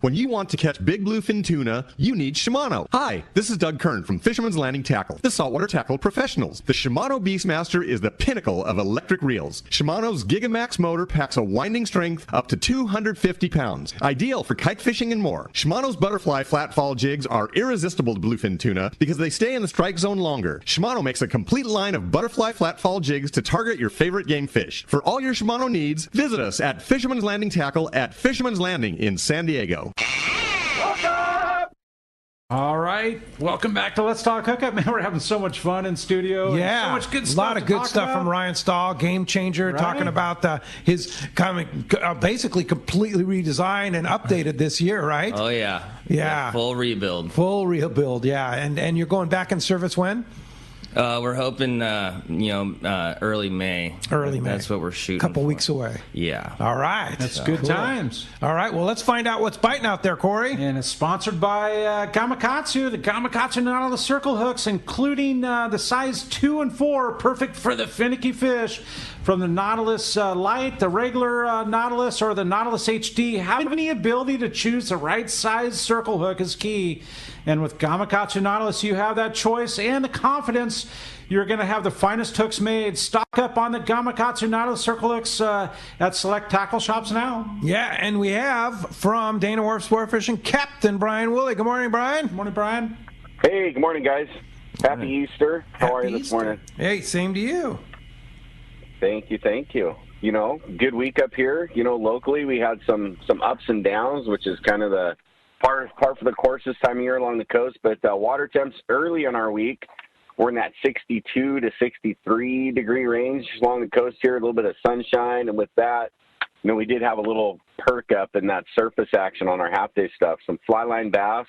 When you want to catch big bluefin tuna, you need Shimano. Hi, this is Doug Kern from Fisherman's Landing Tackle, the saltwater tackle professionals. The Shimano Beastmaster is the pinnacle of electric reels. Shimano's Gigamax motor packs a winding strength up to 250 pounds, ideal for kite fishing and more. Shimano's butterfly flatfall jigs are irresistible to bluefin tuna because they stay in the strike zone longer. Shimano makes a complete line of butterfly flatfall jigs to target your favorite game fish. For all your Shimano needs, visit us at Fisherman's Landing Tackle at Fisherman's Landing in San Diego. All right, welcome back to Let's Talk Hookup. Man, we're having so much fun in studio. Yeah, and so much good stuff. A lot of good stuff from Ryan Stahl, Game Changer, talking about his basically completely redesigned and updated this year, right? Oh yeah, full rebuild. Yeah, and you're going back in service when? We're hoping, early May. Early May. That's what we're shooting. Couple weeks away. Yeah. All right. That's good times. All right. Well, let's find out what's biting out there, Corey. And it's sponsored by Gamakatsu, the Gamakatsu Nautilus circle hooks, including the size 2 and 4, perfect for the finicky fish. From the Nautilus Light, the regular Nautilus, or the Nautilus HD, having the ability to choose the right size circle hook is key. And with Gamakatsu Nautilus, you have that choice and the confidence you're going to have the finest hooks made. Stock up on the Gamakatsu Nautilus circle hooks at select tackle shops now. Yeah, and we have from Dana Wharf Sport Fishing, Captain Brian Woolley. Good morning, Brian. Good morning, Brian. Hey, good morning, guys. Happy Easter. How are you this morning? Hey, same to you. Thank you. You know, good week up here. You know, locally we had some ups and downs, which is kind of the par for the course this time of year along the coast. But water temps early in our week were in that 62 to 63 degree range along the coast here. A little bit of sunshine, and with that, you know, we did have a little perk up in that surface action on our half day stuff. Some fly line bass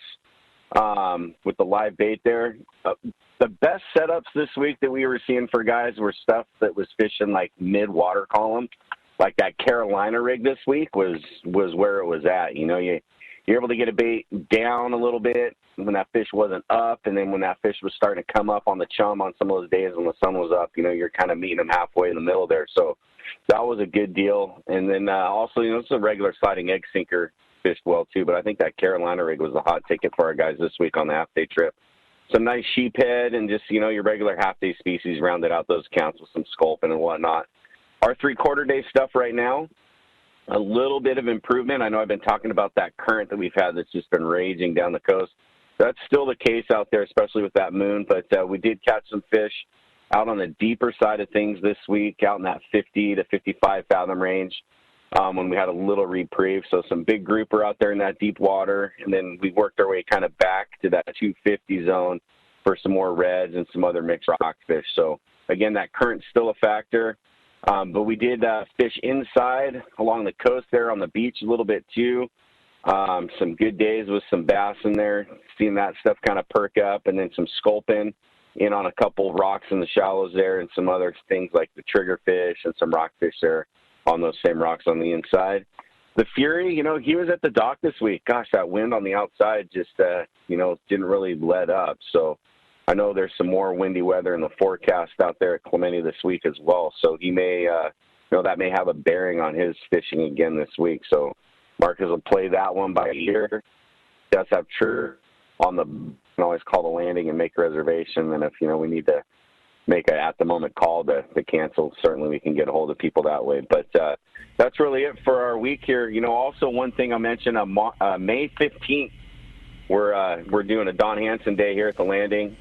with the live bait there. The best setups this week that we were seeing for guys were stuff that was fishing like mid-water column. Like that Carolina rig this week was where it was at. You know, you're able to get a bait down a little bit when that fish wasn't up, and then when that fish was starting to come up on the chum on some of those days when the sun was up, you know, you're kind of meeting them halfway in the middle there. So that was a good deal. And then also, you know, it's a regular sliding egg sinker fished well too, but I think that Carolina rig was a hot ticket for our guys this week on the half-day trip. Some nice sheephead and just, you know, your regular half-day species rounded out those counts with some sculpin and whatnot. Our 3/4 day stuff right now, a little bit of improvement. I know I've been talking about that current that we've had that's just been raging down the coast. That's still the case out there, especially with that moon, but we did catch some fish out on the deeper side of things this week, out in that 50 to 55 fathom range. When we had a little reprieve. So some big grouper out there in that deep water. And then we worked our way kind of back to that 250 zone for some more reds and some other mixed rockfish. So, again, that current's still a factor. But we did fish inside along the coast there on the beach a little bit too. Some good days with some bass in there, seeing that stuff kind of perk up, and then some sculpin in on a couple rocks in the shallows there, and some other things like the triggerfish and some rockfish there on those same rocks on the inside. The Fury, he was at the dock this week. Gosh, that wind on the outside just, didn't really let up. So I know there's some more windy weather in the forecast out there at Clemente this week as well. So he may, that may have a bearing on his fishing again this week. So Marcus will play that one by ear. Does have true on the, you can always call the landing and make a reservation. And if, we need to make a at-the-moment call to cancel, certainly we can get a hold of people that way. But that's really it for our week here. Also one thing I mentioned, May 15th, we're doing a Don Hansen Day here at the landing.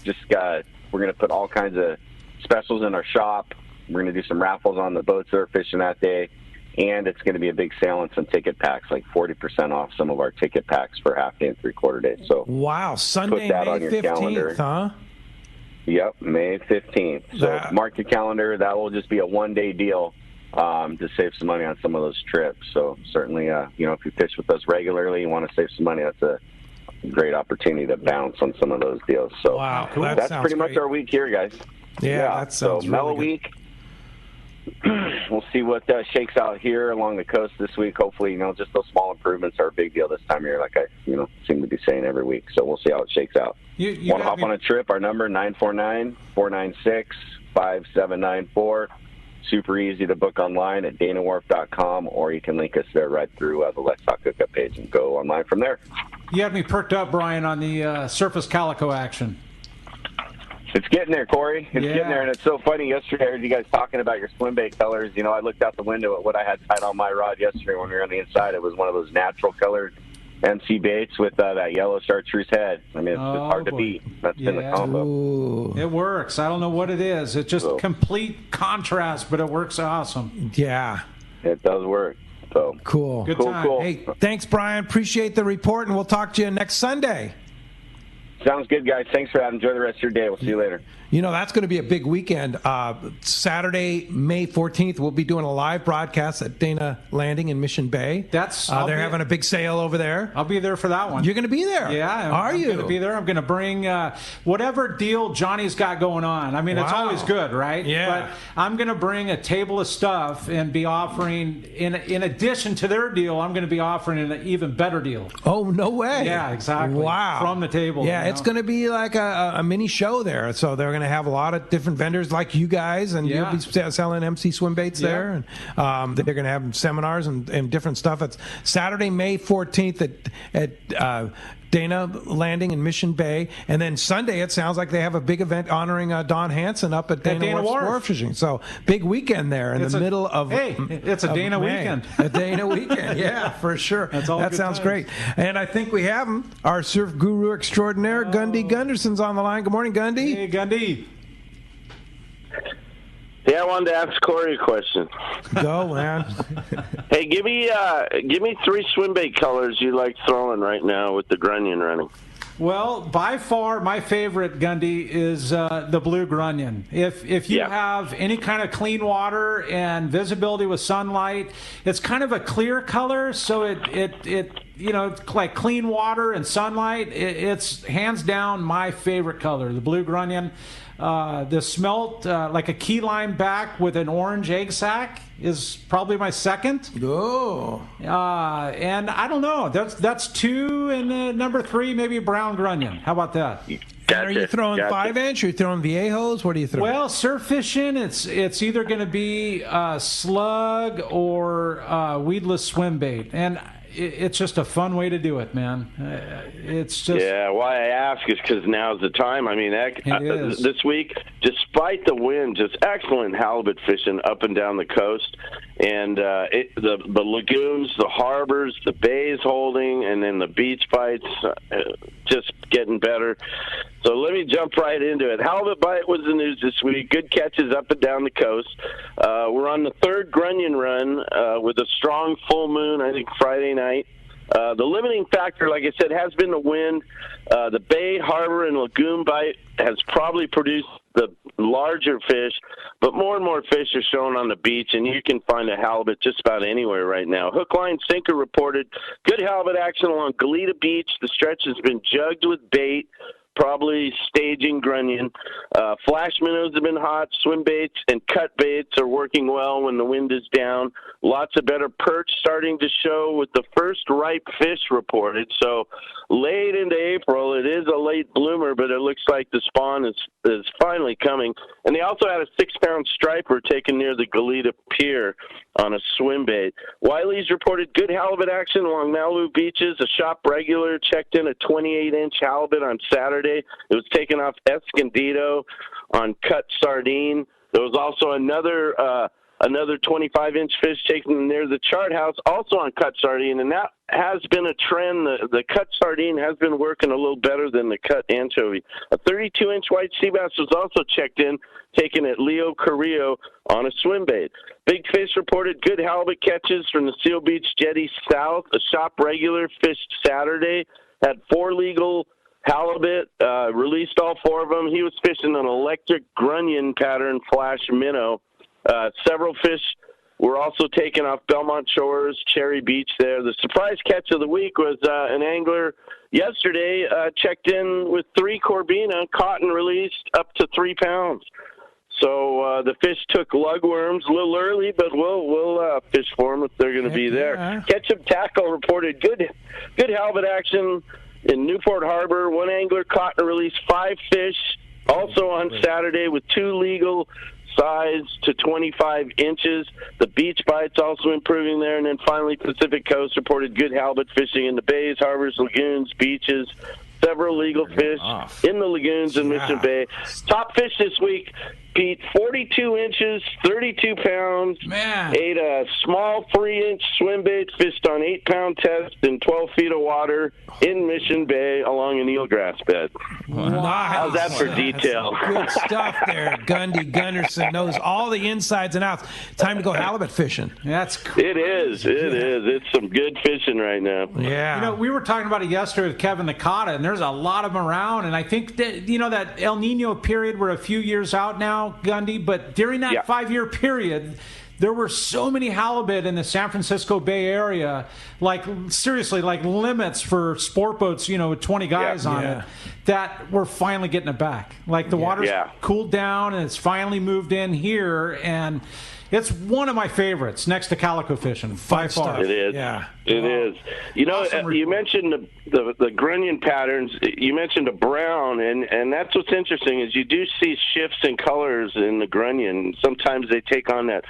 We're going to put all kinds of specials in our shop. We're going to do some raffles on the boats that are fishing that day. And it's going to be a big sale on some ticket packs, like 40% off some of our ticket packs for half day and three-quarter day. So wow, Sunday, put that May on your 15th, calendar. huh? Yep, May 15th. So mark your calendar. That will just be a one-day deal to save some money on some of those trips. So certainly, if you fish with us regularly, you want to save some money, that's a great opportunity to bounce on some of those deals. So wow, cool. That's pretty much our week here, guys. Yeah, that sounds so mellow really week. We'll see what shakes out here along the coast this week. Hopefully, just those small improvements are a big deal this time of year, like I seem to be saying every week. So we'll see how it shakes out. You want to hop on a trip? Our number, 949-496-5794. Super easy to book online at danawharf.com, or you can link us there right through the Let's Talk Hookup page and go online from there. You had me perked up, Brian, on the surface calico action. It's getting there, Corey. It's getting there, and it's so funny. Yesterday, I heard you guys talking about your swim bait colors. I looked out the window at what I had tied on my rod yesterday when we were on the inside. It was one of those natural colored MC baits with that yellow chartreuse head. I mean, it's hard to beat. That's been the combo. Ooh. It works. I don't know what it is. It's just complete contrast, but it works awesome. Yeah. It does work. So cool. Good time. Cool. Hey, thanks, Brian. Appreciate the report, and we'll talk to you next Sunday. Sounds good, guys. Thanks for that. Enjoy the rest of your day. We'll see you later. That's going to be a big weekend. Saturday, May 14th, we'll be doing a live broadcast at Dana Landing in Mission Bay. They're having a big sale over there. I'll be there for that one. You're going to be there? Yeah. I'm going to be there. I'm going to bring whatever deal Johnny's got going on. I mean, it's always good, right? Yeah. But I'm going to bring a table of stuff and be offering, in addition to their deal, I'm going to be offering an even better deal. Oh, no way. Yeah, exactly. Wow. From the table. Yeah, it's going to be like a mini show there. So they're going to have a lot of different vendors like you guys, and you'll be selling MC swim baits there. And they're going to have seminars and different stuff. It's Saturday, May 14th at Dana Landing in Mission Bay. And then Sunday, it sounds like they have a big event honoring Don Hansen up at Dana Wharf Sport Fishing. So big weekend there in the middle of it's a Dana weekend. A Dana weekend, yeah, for sure. That sounds great. And I think we have him, our surf guru extraordinaire, Gundy Gunderson's on the line. Good morning, Gundy. Hey, Gundy. Yeah, I wanted to ask Corey a question. Go, man. Hey, give me 3 swim bait colors you like throwing right now with the grunion running. Well, by far, my favorite, Gundy, is the blue grunion. If you have any kind of clean water and visibility with sunlight, it's kind of a clear color, so it like clean water and sunlight, it's hands down my favorite color, the blue grunion. The smelt, like a key lime back with an orange egg sac, is probably my second. Oh. And I don't know. That's 2, and number 3, maybe brown grunion. How about that? Gotcha. Are you throwing 5-inch? Are you throwing Viejos? What are you throwing? Well, surf fishing, it's either going to be slug or weedless swim bait. And it's just a fun way to do it, man. It's just why I ask is because now's the time. I mean, this week, despite the wind, just excellent halibut fishing up and down the coast, and the lagoons, the harbors, the bays holding, and then the beach bites just getting better. So let me jump right into it. Halibut bite was the news this week. Good catches up and down the coast. We're on the 3rd grunion run with a strong full moon, I think Friday night. The limiting factor, like I said, has been the wind. The bay, harbor, and lagoon bite has probably produced the larger fish, but more and more fish are showing on the beach, and you can find a halibut just about anywhere right now. Hook, line, sinker reported good halibut action along Goleta Beach. The stretch has been jugged with bait, probably staging grunion. Flash minnows have been hot. Swim baits and cut baits are working well when the wind is down. Lots of better perch starting to show with the first ripe fish reported. So late into April, it is a late bloomer, but it looks like the spawn is finally coming. And they also had a 6-pound striper taken near the Goleta Pier on a swim bait. Wiley's reported good halibut action along Malibu beaches. A shop regular checked in a 28-inch halibut on Saturday. It was taken off Escondido on cut sardine. There was also another 25-inch fish taken near the Chart House, also on cut sardine, and that has been a trend. The cut sardine has been working a little better than the cut anchovy. A 32-inch white sea bass was also checked in, taken at Leo Carrillo on a swim bait. Big Fish reported good halibut catches from the Seal Beach Jetty South. A shop regular fished Saturday, had 4 legal halibut, released all 4 of them. He was fishing an electric grunion pattern flash minnow. Several fish were also taken off Belmont Shores, Cherry Beach there. The surprise catch of the week was an angler yesterday checked in with 3 corbina, caught and released up to 3 pounds. So the fish took lugworms a little early, but we'll fish for them if they're going to be there. Ketchup Tackle reported good halibut action in Newport Harbor. One angler caught and released 5 fish, also on Saturday, with 2 legal size to 25 inches. The beach bite's also improving there. And then finally, Pacific Coast reported good halibut fishing in the bays, harbors, lagoons, beaches. Several legal fish in the lagoons in Mission Bay. Top fish this week, Pete, 42 inches, 32 pounds. Man. Ate a small 3-inch swim bait, fished on 8-pound test in 12 feet of water in Mission Bay along an eelgrass bed. Wow. How's that for detail? Good stuff there. Gundy Gunderson knows all the insides and outs. Time to go halibut fishing. That's cool. It is. It's some good fishing right now. Yeah. You know, we were talking about it yesterday with Kevin Nakata, and there's a lot of them around. And I think that, that El Nino period, we're a few years out now, Gundy, but during that 5-year period, there were so many halibut in the San Francisco Bay Area, like seriously, like limits for sport boats, with 20 guys on it, that we're finally getting it back. Like the water's cooled down and it's finally moved in here, and it's one of my favorites next to calico fishing by far. It is. Yeah. It is. You mentioned the grunion patterns. You mentioned a brown, and that's what's interesting is you do see shifts in colors in the grunion. Sometimes they take on that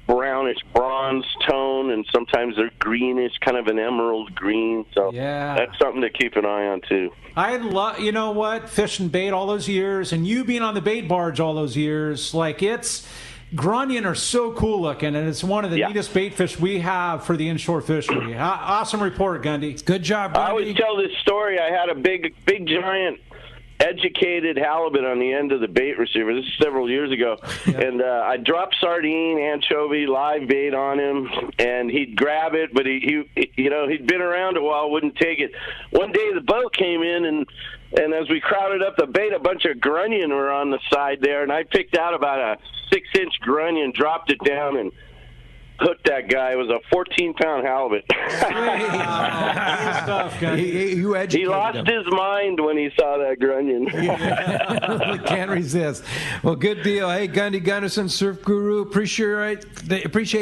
brownish bronze tone, and sometimes they're greenish, kind of an emerald green. So that's something to keep an eye on too. I love, fishing bait all those years, and you being on the bait barge all those years, grunion are so cool looking, and it's one of the neatest bait fish we have for the inshore fishery. Awesome report, Gundy. Good job, Gundy. I always tell this story. I had a big giant educated halibut on the end of the bait receiver. This is several years ago. And I dropped sardine, anchovy, live bait on him, and he'd grab it, but he'd been around a while, wouldn't take it. One day the boat came in, and as we crowded up the bait, a bunch of grunion were on the side there, and I picked out about a 6-inch grunion, dropped it down, and hooked that guy. It was a 14-pound halibut. He lost his mind when he saw that grunion. We can't resist. Well, good deal. Hey, Gundy Gunderson, Surf Guru, appreciate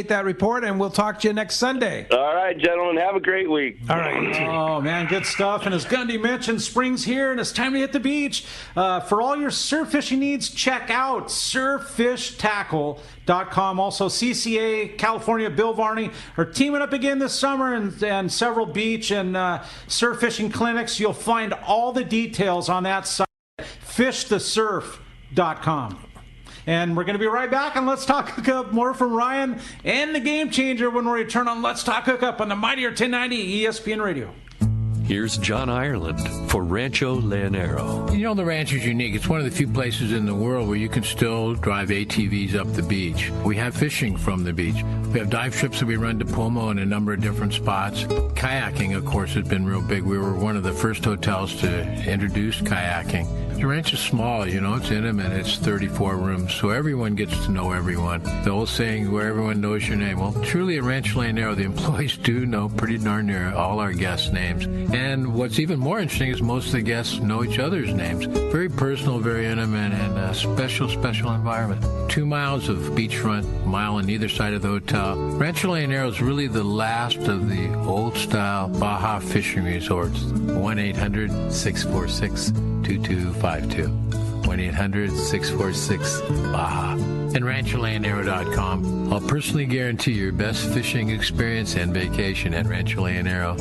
that report, and we'll talk to you next Sunday. All right, gentlemen. Have a great week. All right. Oh, man, good stuff. And as Gundy mentioned, spring's here, and it's time to hit the beach. For all your surf fishing needs, check out surffishtackle.com. Also, CCA, California, Bill Varney are teaming up again this summer, and several beach and surf fishing clinics. You'll find all the details on that site, fishthesurf.com. And we're going to be right back on Let's Talk Hookup. More from Ryan and the Game Changer when we return on Let's Talk Hookup on the Mightier 1090 ESPN Radio. Here's John Ireland for Rancho Leonero. The ranch is unique. It's one of the few places in the world where you can still drive ATVs up the beach. We have fishing from the beach. We have dive trips that we run to Pomo in a number of different spots. Kayaking, of course, has been real big. We were one of the first hotels to introduce kayaking. The ranch is small, it's intimate. It's 34 rooms, so everyone gets to know everyone. The old saying, where everyone knows your name. Well, truly at Rancho Leonero, the employees do know pretty darn near all our guests' names. And what's even more interesting is most of the guests know each other's names. Very personal, very intimate, and a special environment. 2 miles of beachfront, a mile on either side of the hotel. Rancho Leonero is really the last of the old-style Baja fishing resorts. 1-800-646-2252. 1-800-646-BAJA. And RanchoLeonero.com. I'll personally guarantee your best fishing experience and vacation at Rancho Leonero.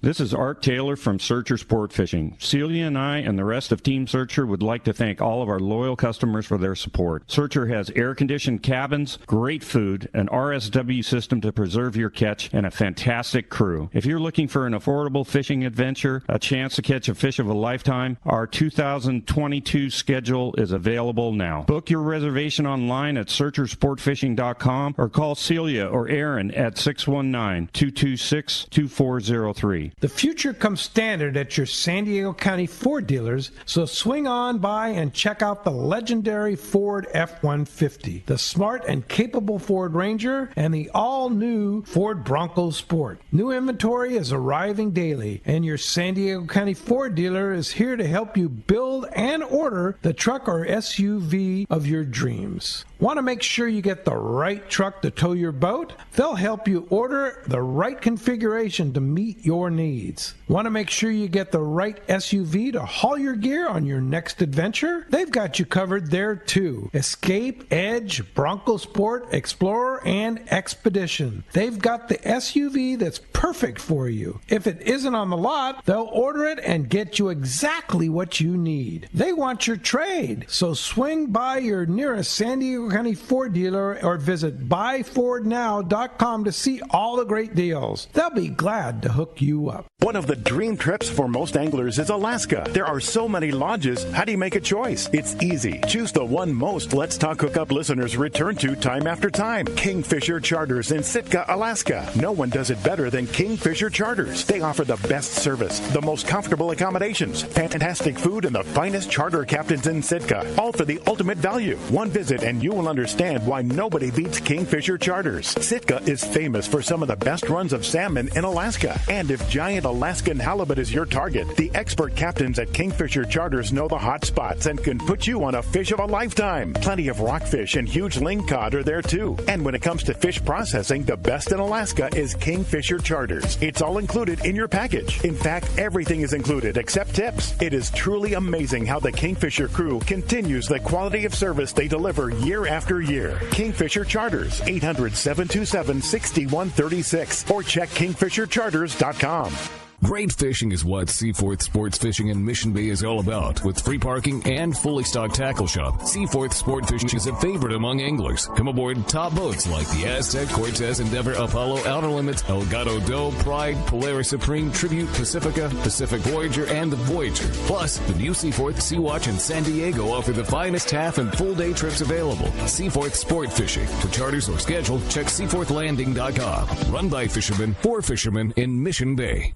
This is Art Taylor from Searcher Sport Fishing. Celia and I and the rest of Team Searcher would like to thank all of our loyal customers for their support. Searcher has air-conditioned cabins, great food, an RSW system to preserve your catch, and a fantastic crew. If you're looking for an affordable fishing adventure, a chance to catch a fish of a lifetime, our 2022 schedule is available now. Book your reservation online at searchersportfishing.com or call Celia or Aaron at 619-226-2403. The future comes standard at your San Diego County Ford dealers, so swing on by and check out the legendary Ford F-150, the smart and capable Ford Ranger, and the all-new Ford Bronco Sport. New inventory is arriving daily, and your San Diego County Ford dealer is here to help you build and order the truck or SUV of your dreams. Want to make sure you get the right truck to tow your boat? They'll help you order the right configuration to meet your needs. Want to make sure you get the right SUV to haul your gear on your next adventure? They've got you covered there too. Escape, Edge, Bronco Sport, Explorer, and Expedition. They've got the SUV that's perfect for you. If it isn't on the lot, they'll order it and get you exactly what you need. They want your trade, so swing by your nearest San Diego County Ford dealer or visit buyfordnow.com to see all the great deals. They'll be glad to hook you up. One of the dream trips for most anglers is Alaska. There are so many lodges. How do you make a choice? It's easy. Choose the one most Let's Talk Hookup listeners return to time after time. Kingfisher Charters in Sitka, Alaska. No one does it better than Kingfisher Charters. They offer the best service, the most comfortable accommodations, fantastic food, and the finest charter captains in Sitka. All for the ultimate value. One visit and you will understand why nobody beats Kingfisher Charters. Sitka is famous for some of the best runs of salmon in Alaska. And if giant Alaskan halibut is your target, the expert captains at Kingfisher Charters know the hot spots and can put you on a fish of a lifetime. Plenty of rockfish and huge lingcod are there too. And when it comes to fish processing, the best in Alaska is Kingfisher Charters. It's all included in your package. In fact, everything is included except tips. It is truly amazing how the Kingfisher crew continues the quality of service they deliver year after year. Kingfisher Charters, 800-727-6136 or check kingfishercharters.com. Great fishing is what Seaforth Sports Fishing in Mission Bay is all about. With free parking and fully stocked tackle shop, Seaforth Sport Fishing is a favorite among anglers. Come aboard top boats like the Aztec, Cortez, Endeavor, Apollo, Outer Limits, Elgato Doe, Pride, Polaris Supreme, Tribute, Pacifica, Pacific Voyager, and the Voyager. Plus, the new Seaforth, Sea-Watch, and San Diego offer the finest half and full day trips available. Seaforth Sport Fishing. For charters or schedule, check seaforthlanding.com. Run by fishermen, for fishermen in Mission Bay.